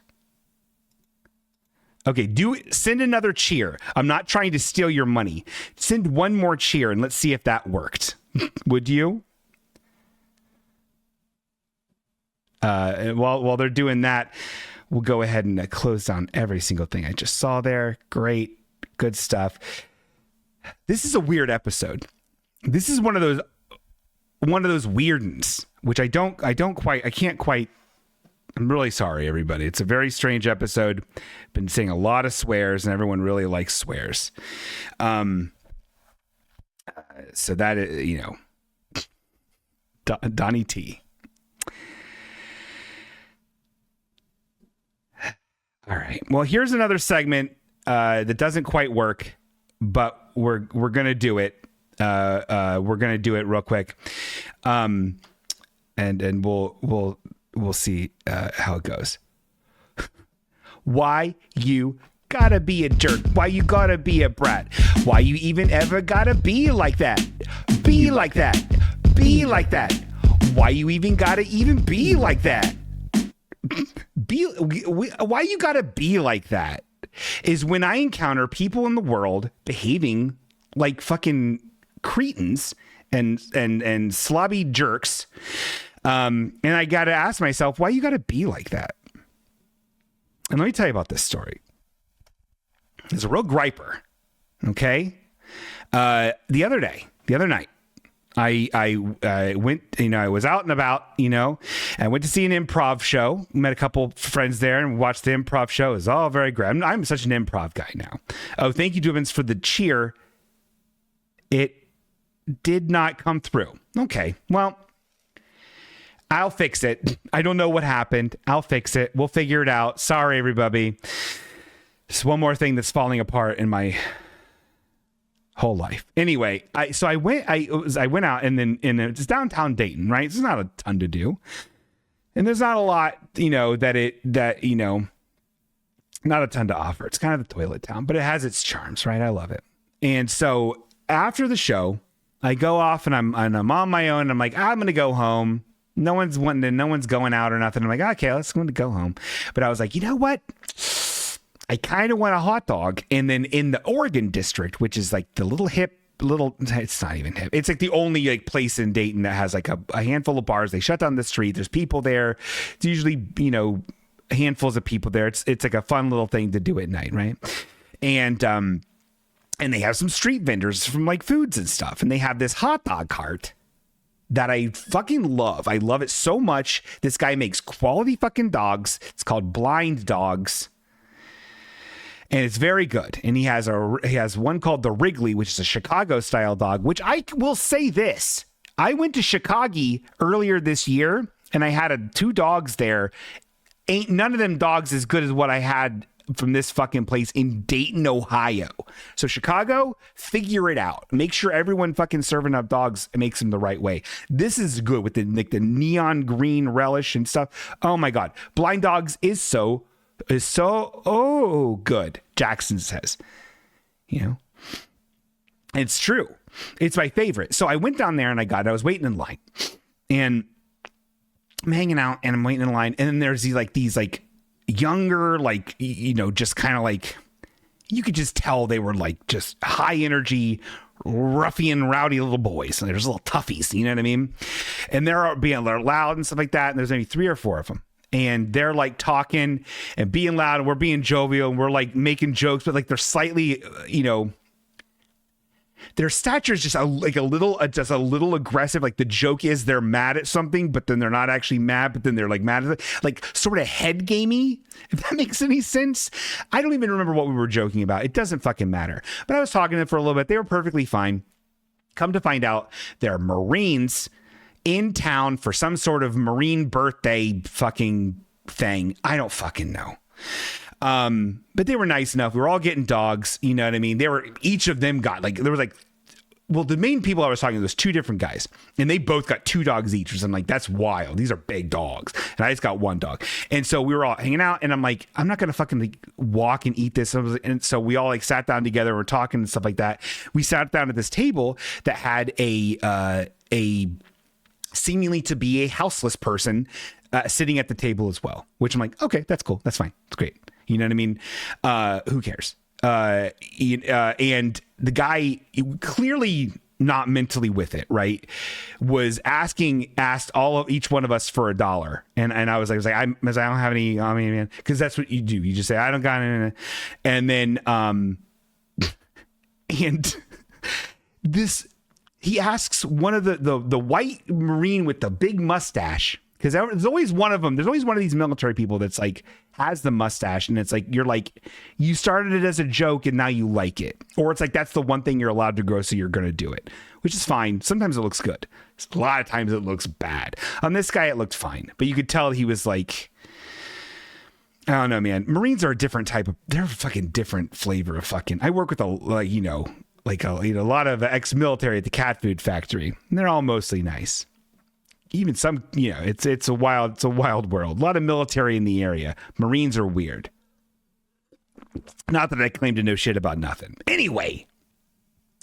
Okay, send another cheer. I'm not trying to steal your money. Send one more cheer and let's see if that worked. Would you? While they're doing that, we'll go ahead and close down every single thing I just saw there. Great, good stuff. This is a weird episode. This is one of those weirdens, which I can't quite. I'm really sorry, everybody. It's a very strange episode. Been saying a lot of swears, and everyone really likes swears. So that is, Donnie T. All right. Well, here's another segment that doesn't quite work, but we're gonna do it. We're gonna do it real quick, and we'll see how it goes. Why you gotta be a jerk? Why you gotta be a brat? Why you even ever gotta be like that? Be like that. Be like that. Why you even gotta even be like that? Why you gotta be like that is when I encounter people in the world behaving like fucking cretins and slobby jerks, and I gotta ask myself, why you gotta be like that? And let me tell you about this story. It's a real griper. Okay. The other night, I went, I was out and about, I went to see an improv show, met a couple friends there and watched the improv show. It was all very great. I'm such an improv guy now. Oh, thank you, Dubins, for the cheer. It did not come through. Okay. Well, I'll fix it. I don't know what happened. I'll fix it. We'll figure it out. Sorry, everybody. Just one more thing that's falling apart in my whole life. Anyway, I went out, and then it's downtown Dayton, right? There's not a ton to do, and there's not a lot, not a ton to offer. It's kind of the toilet town, but it has its charms, right? I love it. And so after the show, I go off and I'm on my own. I'm like, I'm gonna go home. No one's going out or nothing. I'm like, okay, let's go home. But I was like, you know what? I kind of want a hot dog. And then in the Oregon district, which is like the it's not even hip. It's like the only like place in Dayton that has like a handful of bars. They shut down the street. There's people there. It's usually, handfuls of people there. It's like a fun little thing to do at night. Right. And they have some street vendors from like foods and stuff. And they have this hot dog cart that I fucking love. I love it so much. This guy makes quality fucking dogs. It's called Blind Dogs. And it's very good. And he has one called the Wrigley, which is a Chicago style dog, which I will say this. I went to Chicago earlier this year and I had 2 dogs there. Ain't none of them dogs as good as what I had from this fucking place in Dayton, Ohio. So Chicago, figure it out. Make sure everyone fucking serving up dogs makes them the right way. This is good with the neon green relish and stuff. Oh my God. Blind Dogs is so good. Jackson says, it's true. It's my favorite. So I went down there and I was waiting in line and I'm hanging out and I'm waiting in line. And then there's these younger, just kind of like, you could just tell they were like just high energy, ruffian, rowdy little boys. And there's little toughies, you know what I mean? And they're loud and stuff like that. And there's maybe 3 or 4 of them. And they're like talking and being loud and we're being jovial and we're like making jokes, but like they're slightly, their stature is just a little aggressive. Like the joke is they're mad at something, but then they're not actually mad, but then they're like mad at it, like sort of head gamey, if that makes any sense. I don't even remember what we were joking about. It doesn't fucking matter. But I was talking to them for a little bit. They were perfectly fine. Come to find out, they're Marines in town for some sort of Marine birthday fucking thing. I don't fucking know. But they were nice enough. We were all getting dogs. You know what I mean? Each of them got the main people I was talking to was 2 different guys and they both got 2 dogs each. So I'm like, that's wild. These are big dogs. And I just got 1 dog. And so we were all hanging out and I'm like, I'm not going to fucking walk and eat this. And so we all sat down together. We're talking and stuff like that. We sat down at this table that had a seemingly to be a houseless person sitting at the table as well, which I'm like, okay, that's cool. That's fine. It's great. You know what I mean? Who cares? And the guy, clearly not mentally with it, right, was asked each one of us for $1. And I was like, I don't have any, I mean, man, because that's what you do. You just say, I don't got any. And then, and this, he asks one of the white Marine with the big mustache, because there's always one of them. There's always one of these military people that's like has the mustache, and it's like you started it as a joke and now you like it, or it's like that's the one thing you're allowed to grow, so you're gonna do it, which is fine. Sometimes it looks good. A lot of times it looks bad. On this guy, it looked fine, but you could tell he was like, I don't know, man. Marines are a different type of. They're a fucking different flavor of fucking. I work with a like a lot of ex-military at the cat food factory, and they're all mostly nice. Even some, it's a wild world. A lot of military in the area. Marines are weird. Not that I claim to know shit about nothing. Anyway,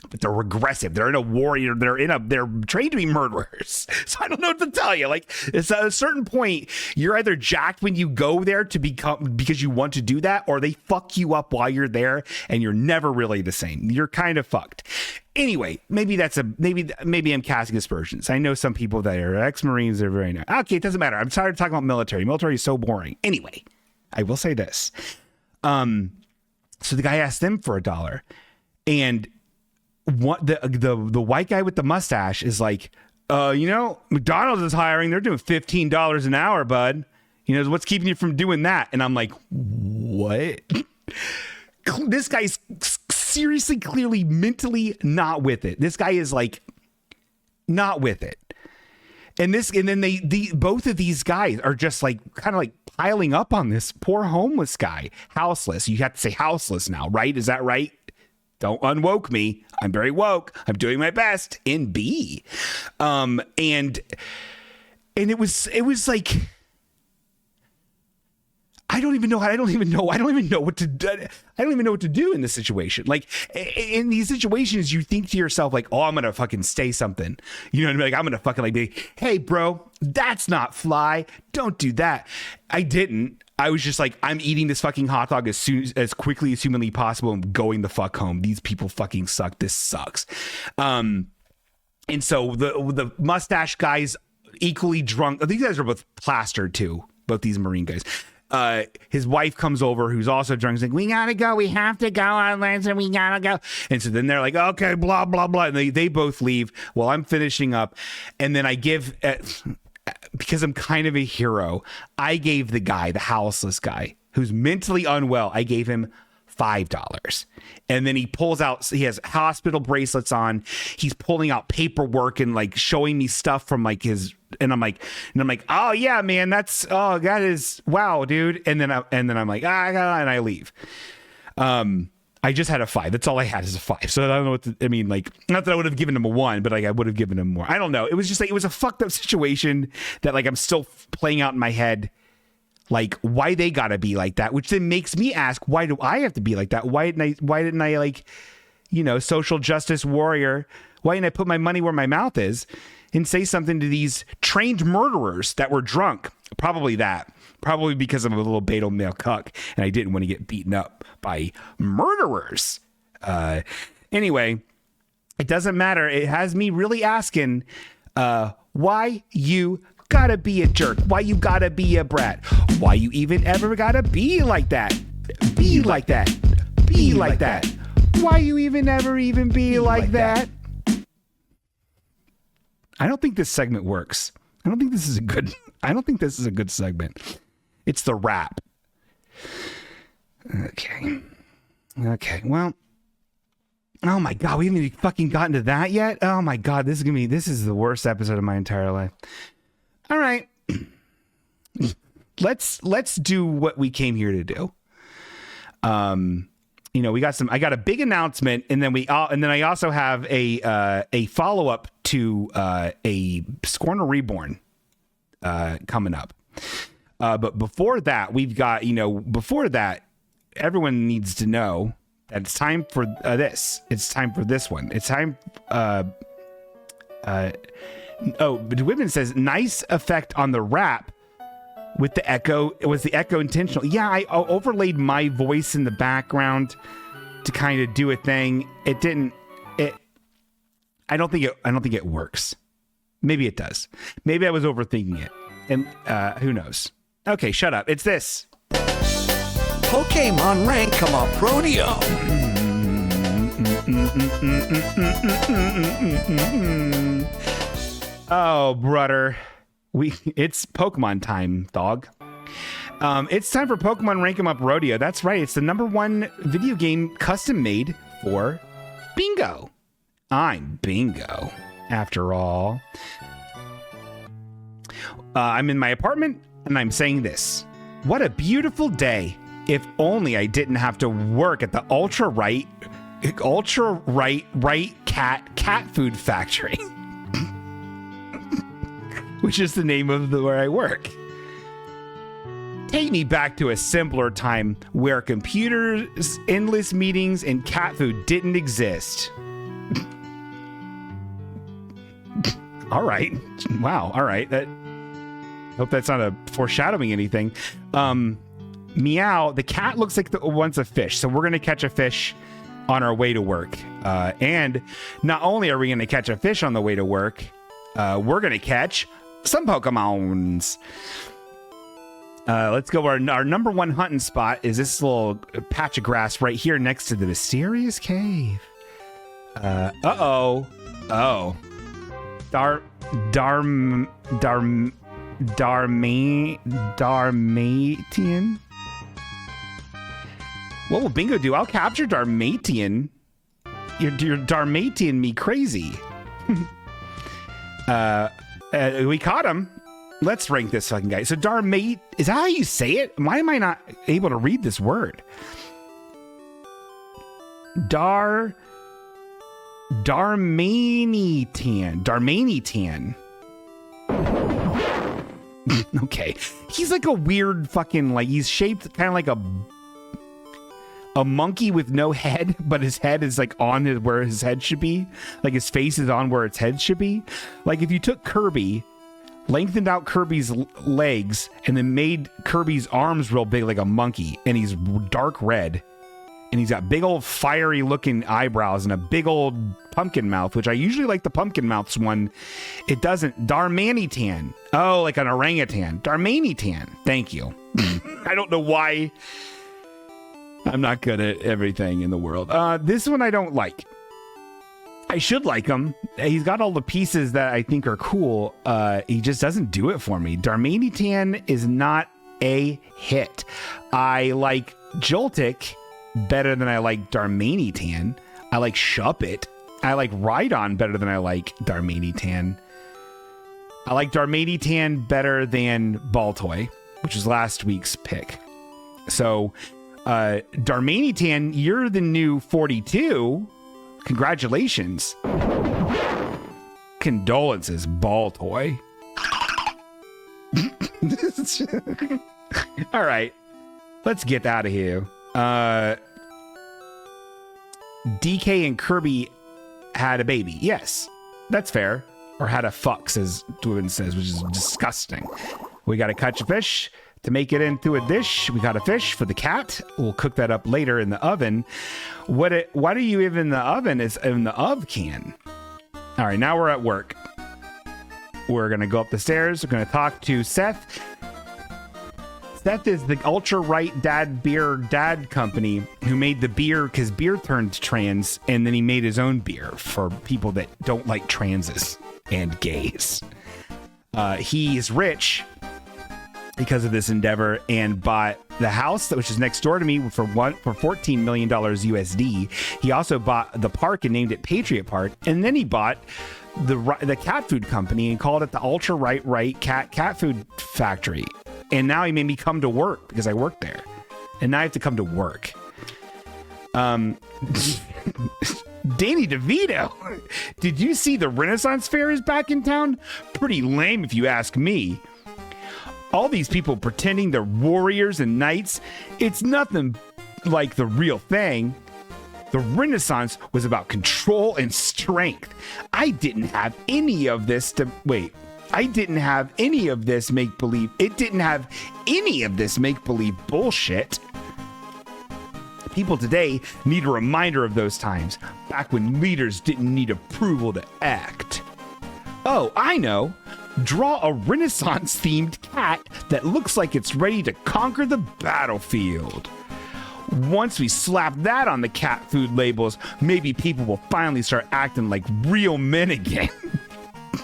but they're regressive. They're in a warrior. They're trained to be murderers. So I don't know what to tell you. Like, it's at a certain point, you're either jacked when you go there because you want to do that, or they fuck you up while you're there, and you're never really the same. You're kind of fucked. Anyway, maybe I'm casting aspersions. I know some people that are ex-Marines are very nice. Okay, it doesn't matter. I'm tired of talking about military. Military is so boring. Anyway, I will say this. So the guy asked them for $1, and what the white guy with the mustache is like, McDonald's is hiring. They're doing $15 an hour, bud. What's keeping you from doing that? And I'm like, what? This guy's seriously, clearly, mentally not with it. This guy is like not with it. And then both of these guys are just like kind of like piling up on this poor homeless guy, houseless. You have to say houseless now, right? Is that right? Don't unwoke me. I'm very woke. I'm doing my best in B. And it was like, I don't even know what to do in this situation. Like, in these situations, you think to yourself, like, oh, I'm going to fucking say something. You know what I mean? Like, I'm going to fucking like be, hey, bro, that's not fly. Don't do that. I didn't. I was just like, I'm eating this fucking hot dog as quickly as humanly possible and going the fuck home. These people fucking suck. This sucks. And so the mustache guys, equally drunk. These guys are both plastered too. Both these Marine guys. His wife comes over, who's also drunk. She's like, we gotta go. We have to go on Lancer. We gotta go. And so then they're like, okay, blah, blah, blah. And they both leave while I'm finishing up. And then I give, because I'm kind of a hero, I gave the houseless guy who's mentally unwell, I gave him $5. And then he pulls out, he has hospital bracelets on. He's pulling out paperwork and like showing me stuff from like his, and I'm like, oh yeah, man, that is, wow, dude. And then I'm like, and I leave. I just had a 5. That's all I had is a 5. So I don't know what I mean. Like, not that I would have given him a 1, but like I would have given him more. I don't know. It was just like, it was a fucked up situation that like I'm still playing out in my head. Like, why they gotta be like that, which then makes me ask, why do I have to be like that? Why didn't I like, social justice warrior? Why didn't I put my money where my mouth is and say something to these trained murderers that were drunk? Probably because I'm a little beta male cuck and I didn't want to get beaten up by murderers. Anyway, it doesn't matter. It has me really asking, why you gotta be a jerk? Why you gotta be a brat? Why you even ever gotta be like that? Be like that. Be like that. Why you even ever be like that? I don't think this segment works. I don't think this is a good segment. It's the rap. Okay. Well, oh my God, we haven't even fucking gotten to that yet. Oh my God, this is the worst episode of my entire life. All right, let's do what we came here to do. I got a big announcement, and then I also have a follow up to a Scorner Reborn coming up. But before that, everyone needs to know that it's time for this. It's time for this one. It's time. But Women says, nice effect on the rap with the echo. Was the echo intentional? Yeah, I overlaid my voice in the background to kind of do a thing. It didn't. I don't think it works. Maybe it does. Maybe I was overthinking it. And who knows? Okay, shut up. It's this. Pokemon Rank Come Up Rodeo. Oh, brother. It's Pokemon time, dog. It's time for Pokemon Rank 'em Up Rodeo. That's right. It's the #1 video game custom made for Bingo. I'm Bingo, after all. I'm in my apartment, and I'm saying this. What a beautiful day. If only I didn't have to work at the ultra right ultra right cat food factory, which is the name of where I work. Take me back to a simpler time where computers, endless meetings, and cat food didn't exist. All right. Wow. All right. Hope that's not a foreshadowing anything. Meow, the cat looks like wants a fish, so we're going to catch a fish on our way to work. And not only are we going to catch a fish on the way to work, we're going to catch some Pokemons. Let's go. Our number one hunting spot is this little patch of grass right here next to the mysterious cave. Oh. Darmatian? What will Bingo do? I'll capture Darmatian. You're Darmatian me crazy. We caught him. Let's rank this fucking guy. So Darmate, is that how you say it? Why am I not able to read this word? Darmanitan. Okay. He's like a weird fucking, like, he's shaped kind of like a monkey with no head, but his head is like on where his head should be. Like his face is on where its head should be. Like if you took Kirby, lengthened out Kirby's legs, and then made Kirby's arms real big like a monkey, and he's dark red. And he's got big old fiery looking eyebrows and a big old pumpkin mouth, which I usually like the pumpkin mouths one. It doesn't. Darmanitan. Oh, like an orangutan. Darmanitan. Thank you. I don't know why. I'm not good at everything in the world. This one I don't like. I should like him. He's got all the pieces that I think are cool. He just doesn't do it for me. Darmanitan is not a hit. I like Joltik better than I like Darmanitan. I like Shuppet. I like Rhydon better than I like Darmanitan. I like Darmanitan better than Baltoy, which was last week's pick. So, Darmanitan, you're the new 42. Congratulations. Condolences, Baltoy. All right, let's get out of here. DK and Kirby had a baby. Yes, that's fair. Or had a fuck, as Dwin says, which is disgusting. We got to catch a fish to make it into a dish. We got a fish for the cat. We'll cook that up later in the oven. Why do you even in the oven? It's in the oven can. All right, now we're at work. We're going to go up the stairs. We're going to talk to Seth. Seth is the ultra right dad company who made the beer because beer turned trans, and then he made his own beer for people that don't like transes and gays. He is rich because of this endeavor and bought the house, which is next door to me, for $14 million USD. He also bought the park and named it Patriot Park, and then he bought the cat food company and called it the ultra right cat food factory. And now he made me come to work because I work there, and now I have to come to work. Danny DeVito, did you see the Renaissance Fair is back in town? Pretty lame if you ask me. All these people pretending they're warriors and knights, it's nothing like the real thing. The Renaissance was about control and strength. I didn't have any of this make-believe. It didn't have any of this make-believe bullshit. People today need a reminder of those times, back when leaders didn't need approval to act. Oh, I know. Draw a Renaissance-themed cat that looks like it's ready to conquer the battlefield. Once we slap that on the cat food labels, maybe people will finally start acting like real men again.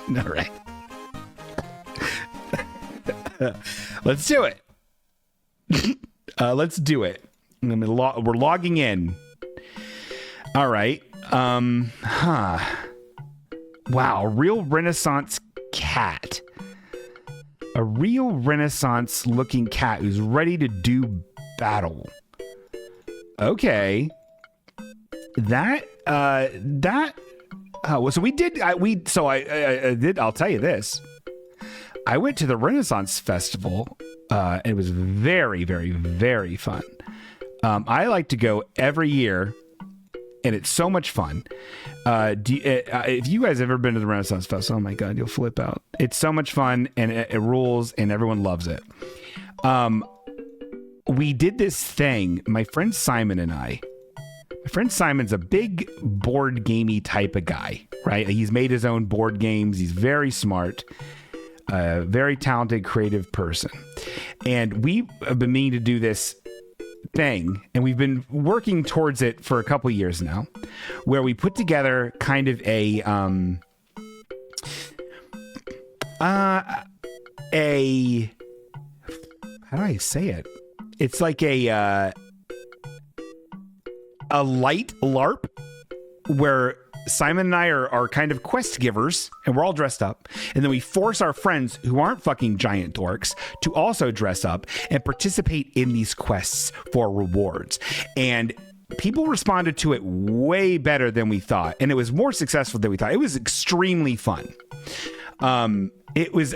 All right. Let's do it. Let's do it. We're logging in. All right. Wow, a real Renaissance cat. A real Renaissance looking cat who's ready to do battle. Okay. So we did. I did. I'll tell you this. I went to the Renaissance Festival. It was very, very, very fun. I like to go every year, and it's so much fun. If you guys have ever been to the Renaissance Festival, oh my God, you'll flip out. It's so much fun, and it rules, and everyone loves it. We did this thing, my friend Simon and I. My friend Simon's a big board gamey type of guy, right? He's made his own board games. He's very smart, very talented, creative person. And we have been meaning to do this thing, and we've been working towards it for a couple years now, where we put together kind of a how do I say it? It's like a light LARP where Simon and I are kind of quest givers, and we're all dressed up, and then we force our friends who aren't fucking giant dorks to also dress up and participate in these quests for rewards. And people responded to it way better than we thought, and it was more successful than we thought. It was extremely fun. It was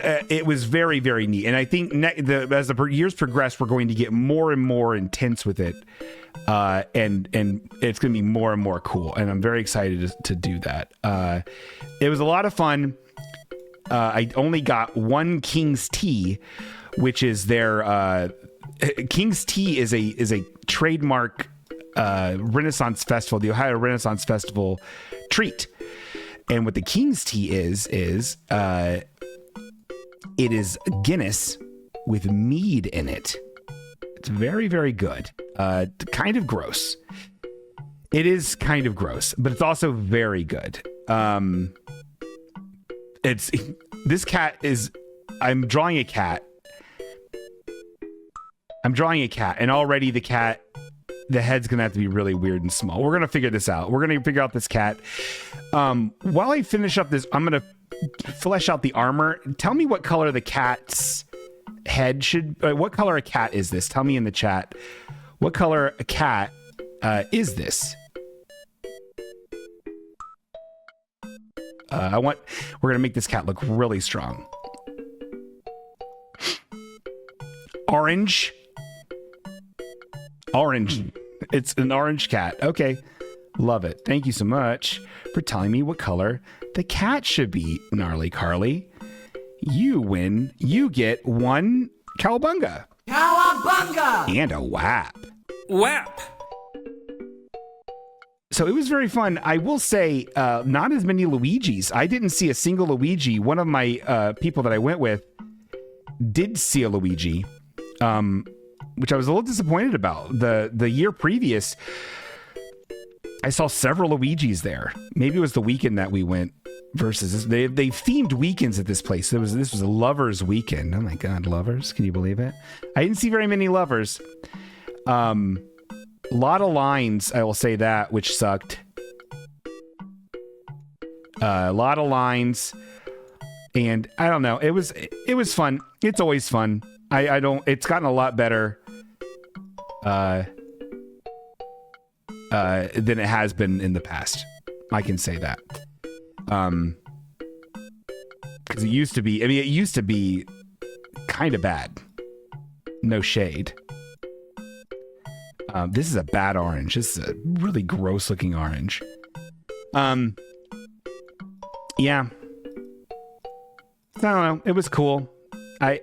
very, very neat, and I think as the years progress, we're going to get more and more intense with it, and it's going to be more and more cool. And I'm very excited to do that. It was a lot of fun. I only got one King's Tea, which is their King's Tea is a trademark Renaissance Festival, the Ohio Renaissance Festival treat. And what the King's Tea is it is Guinness with mead in it. It's very, very good. Kind of gross. It is kind of gross, but it's also very good. This cat is. I'm drawing a cat, and already the head's gonna have to be really weird and small. We're gonna figure this out. We're gonna figure out this cat. While I finish up this, I'm gonna flesh out the armor. Tell me what color the cat's head should. What color a cat is this? Tell me in the chat. What color a cat is this? We're gonna make this cat look really strong. Orange. It's an orange cat. Okay. Love it. Thank you so much for telling me what color the cat should be, Gnarly Carly. You win. You get one cowabunga. Cowabunga! And a whap. Whap! So it was very fun. I will say, not as many Luigis. I didn't see a single Luigi. One of my people that I went with did see a Luigi, which I was a little disappointed about. The year previous, I saw several Luigis there. Maybe it was the weekend that we went versus this. They themed weekends at this place. This was a lovers weekend. Oh my God, lovers. Can you believe it? I didn't see very many lovers. A lot of lines, I will say that, which sucked. A lot of lines, and I don't know. It was fun. It's always fun. It's gotten a lot better than it has been in the past. I can say that. Because it used to be kind of bad. No shade. This is a bad orange. This is a really gross looking orange. Yeah. I don't know. It was cool. And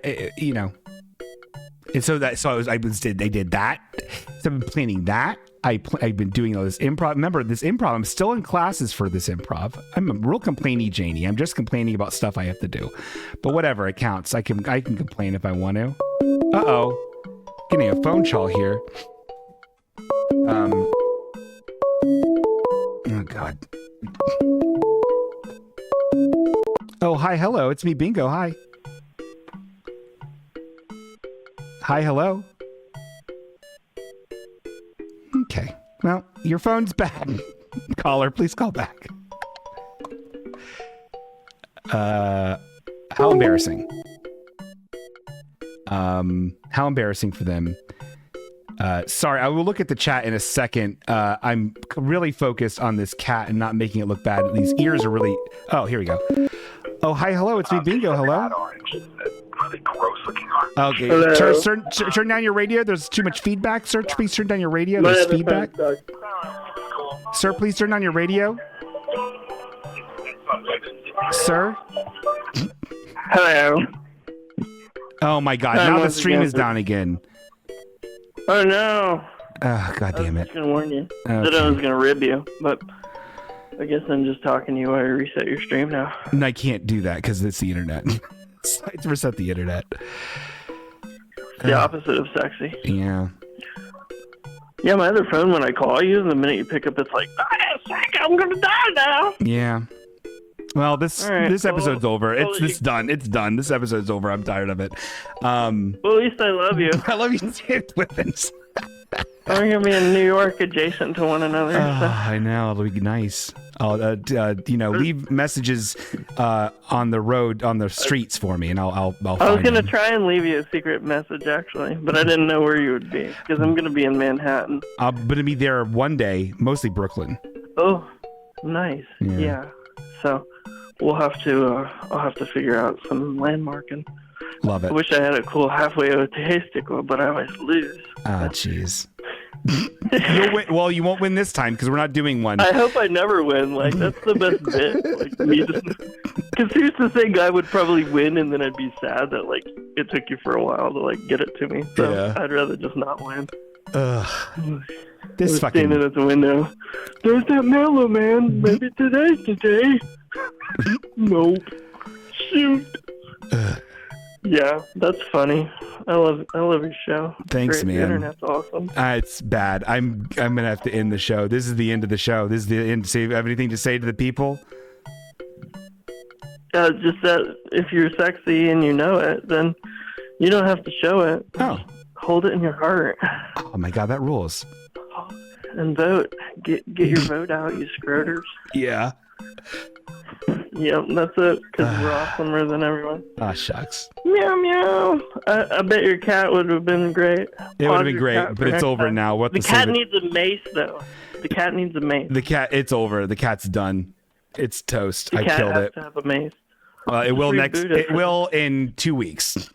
so they did that. So I've been planning that. I've been doing all this improv. Remember, this improv, I'm still in classes for this improv. I'm a real complainy Janie. I'm just complaining about stuff I have to do. But whatever, it counts. I can complain if I want to. Uh-oh. Getting a phone call here. Oh, God. Oh, hi, hello. It's me, Bingo. Hi. Hi, hello. Okay. Well, your phone's bad. Caller, please call back. How embarrassing. How embarrassing for them. Sorry, I will look at the chat in a second. I'm really focused on this cat and not making it look bad. These ears are really... Oh, here we go. Oh, hi, hello. It's me, Bingo. Hello. Really gross looking orange. Okay. Hello. Turn down your radio. There's too much feedback. Sir, please turn down your radio. There's feedback. Sir, please turn on your radio. Sir? Hello. Oh, my God. Hi, Now the once stream again, is down again. Oh no. Oh, God damn I it. was gonna warn you. Okay. Said I was gonna rib you, but I guess I'm just talking to you while I reset your stream now. And I can't do that because it's the internet. Let's reset the internet. The opposite of sexy. Yeah. Yeah, my other phone, when I call you, the minute you pick up, it's like, I'm gonna die now. Yeah. Well, this All right, this episode's over. well, It's done. It's done. This episode's over. I'm tired of it. Well, at least I love you. I love you too, Whippins. We're gonna be in New York, adjacent to one another. Oh, So. I know. It'll be nice. I'll, leave messages on the road, on the streets for me, and I'll find I was gonna them. try and leave you a secret message, actually, but I didn't know where you would be because I'm gonna be in Manhattan. I'm gonna be there one day, mostly Brooklyn. Oh, nice. Yeah. Yeah. So we'll have to. I'll have to figure out some landmarking. Love it. I wish I had a cool halfwayokay sticker, but I always lose. Ah, jeez. You'll win. Well, you won't win this time because we're not doing one. I hope I never win. Like, that's the best bit. Like, me just... Because here's the thing, I would probably win, and then I'd be sad that, like, it took you for a while to, like, get it to me. So Yeah. I'd rather just not win. Ugh. I This was fucking. standing at the window. There's that mellow man. Maybe today's the day. Nope. Shoot. Yeah, that's funny. I love your show. Thanks, Great. man. The internet's awesome. It's bad. I'm gonna have to end the show. This is the end of the show. This is the end. Say everything to say to the people. Just that if you're sexy and you know it, then you don't have to show it. Oh. Hold it in your heart Oh my God, that rules. and vote. Get your vote out, you scroters. Yeah. Yep, that's it. Because we're awesomer than everyone. Ah, shucks. Meow meow. I bet your cat would have been great. It would have Pause been your great, cat but for it's next over time. now. What The to cat say? needs a mace, though. The cat needs a mace. The cat. It's over. The cat's done. It's toast. The I cat killed has it. to have a mace. It will next. Reboot it. It will in 2 weeks.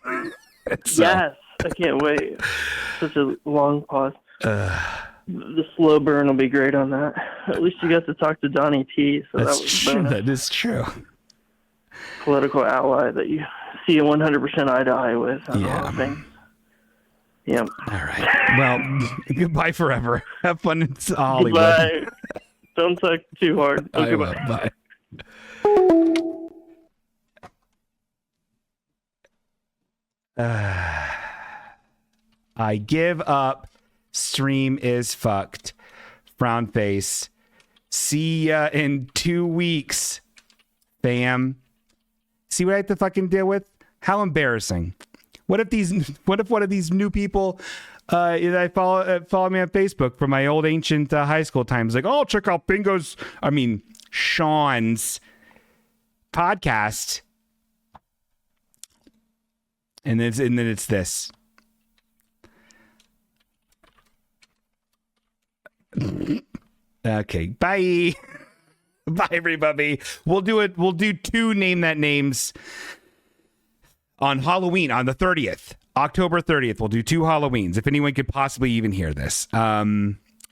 So, Yes, I can't wait. Such a long pause. The slow burn will be great on that. At least you got to talk to Donnie T, so that that's was true. bonus. That is true. Political ally that you see 100% eye to eye with on all Yeah. things. Yep. All right. Well, goodbye forever. Have fun in Hollywood. Goodbye. Don't suck too hard. I will. Goodbye. Bye. I give up. Stream is fucked. Frown face. See ya in 2 weeks, fam. See what I have to fucking deal with? How embarrassing. What if one of these new people that I follow me on Facebook from my old ancient high school times, like, oh, check out Sean's podcast. And then it's this. Okay, bye. Bye, everybody. We'll do it. We'll do 2 Name That Names on Halloween on the 30th. October 30th. We'll do 2 Halloweens. If anyone could possibly even hear this.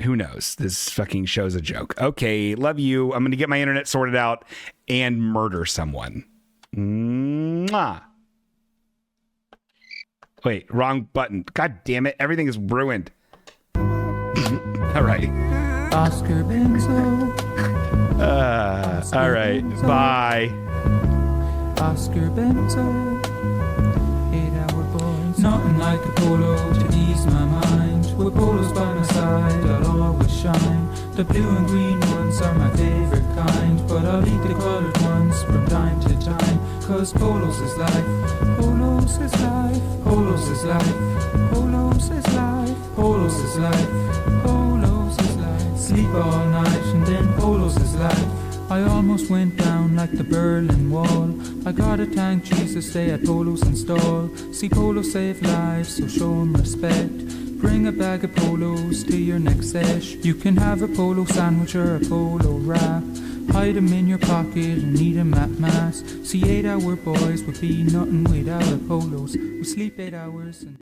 Who knows? This fucking show's a joke. Okay, love you. I'm going to get my internet sorted out and murder someone. Mwah. Wait, wrong button. God damn it. Everything is ruined. All right. Oscar Benzo. All right. Bye. Oscar Benzo. 8-hour boys. Nothing like a polo to ease my mind. With polos by my side, I'll always shine. The blue and green ones are my favorite kind, but I'll eat the colored ones from time to time. Cause polos is life. Polos is life. Polos is life. Polos is life. Polos is life. Polos is life. Sleep all night and then polos is life. I almost went down like the Berlin Wall. I gotta thank Jesus, they had polos installed. See, polos save lives, so show 'em respect. bring a bag of polos to your next sesh. You can have a polo sandwich or a polo wrap. Hide 'em in your pocket and eat 'em at mass. See, 8-hour boys would be nothing without a polos. We sleep 8 hours and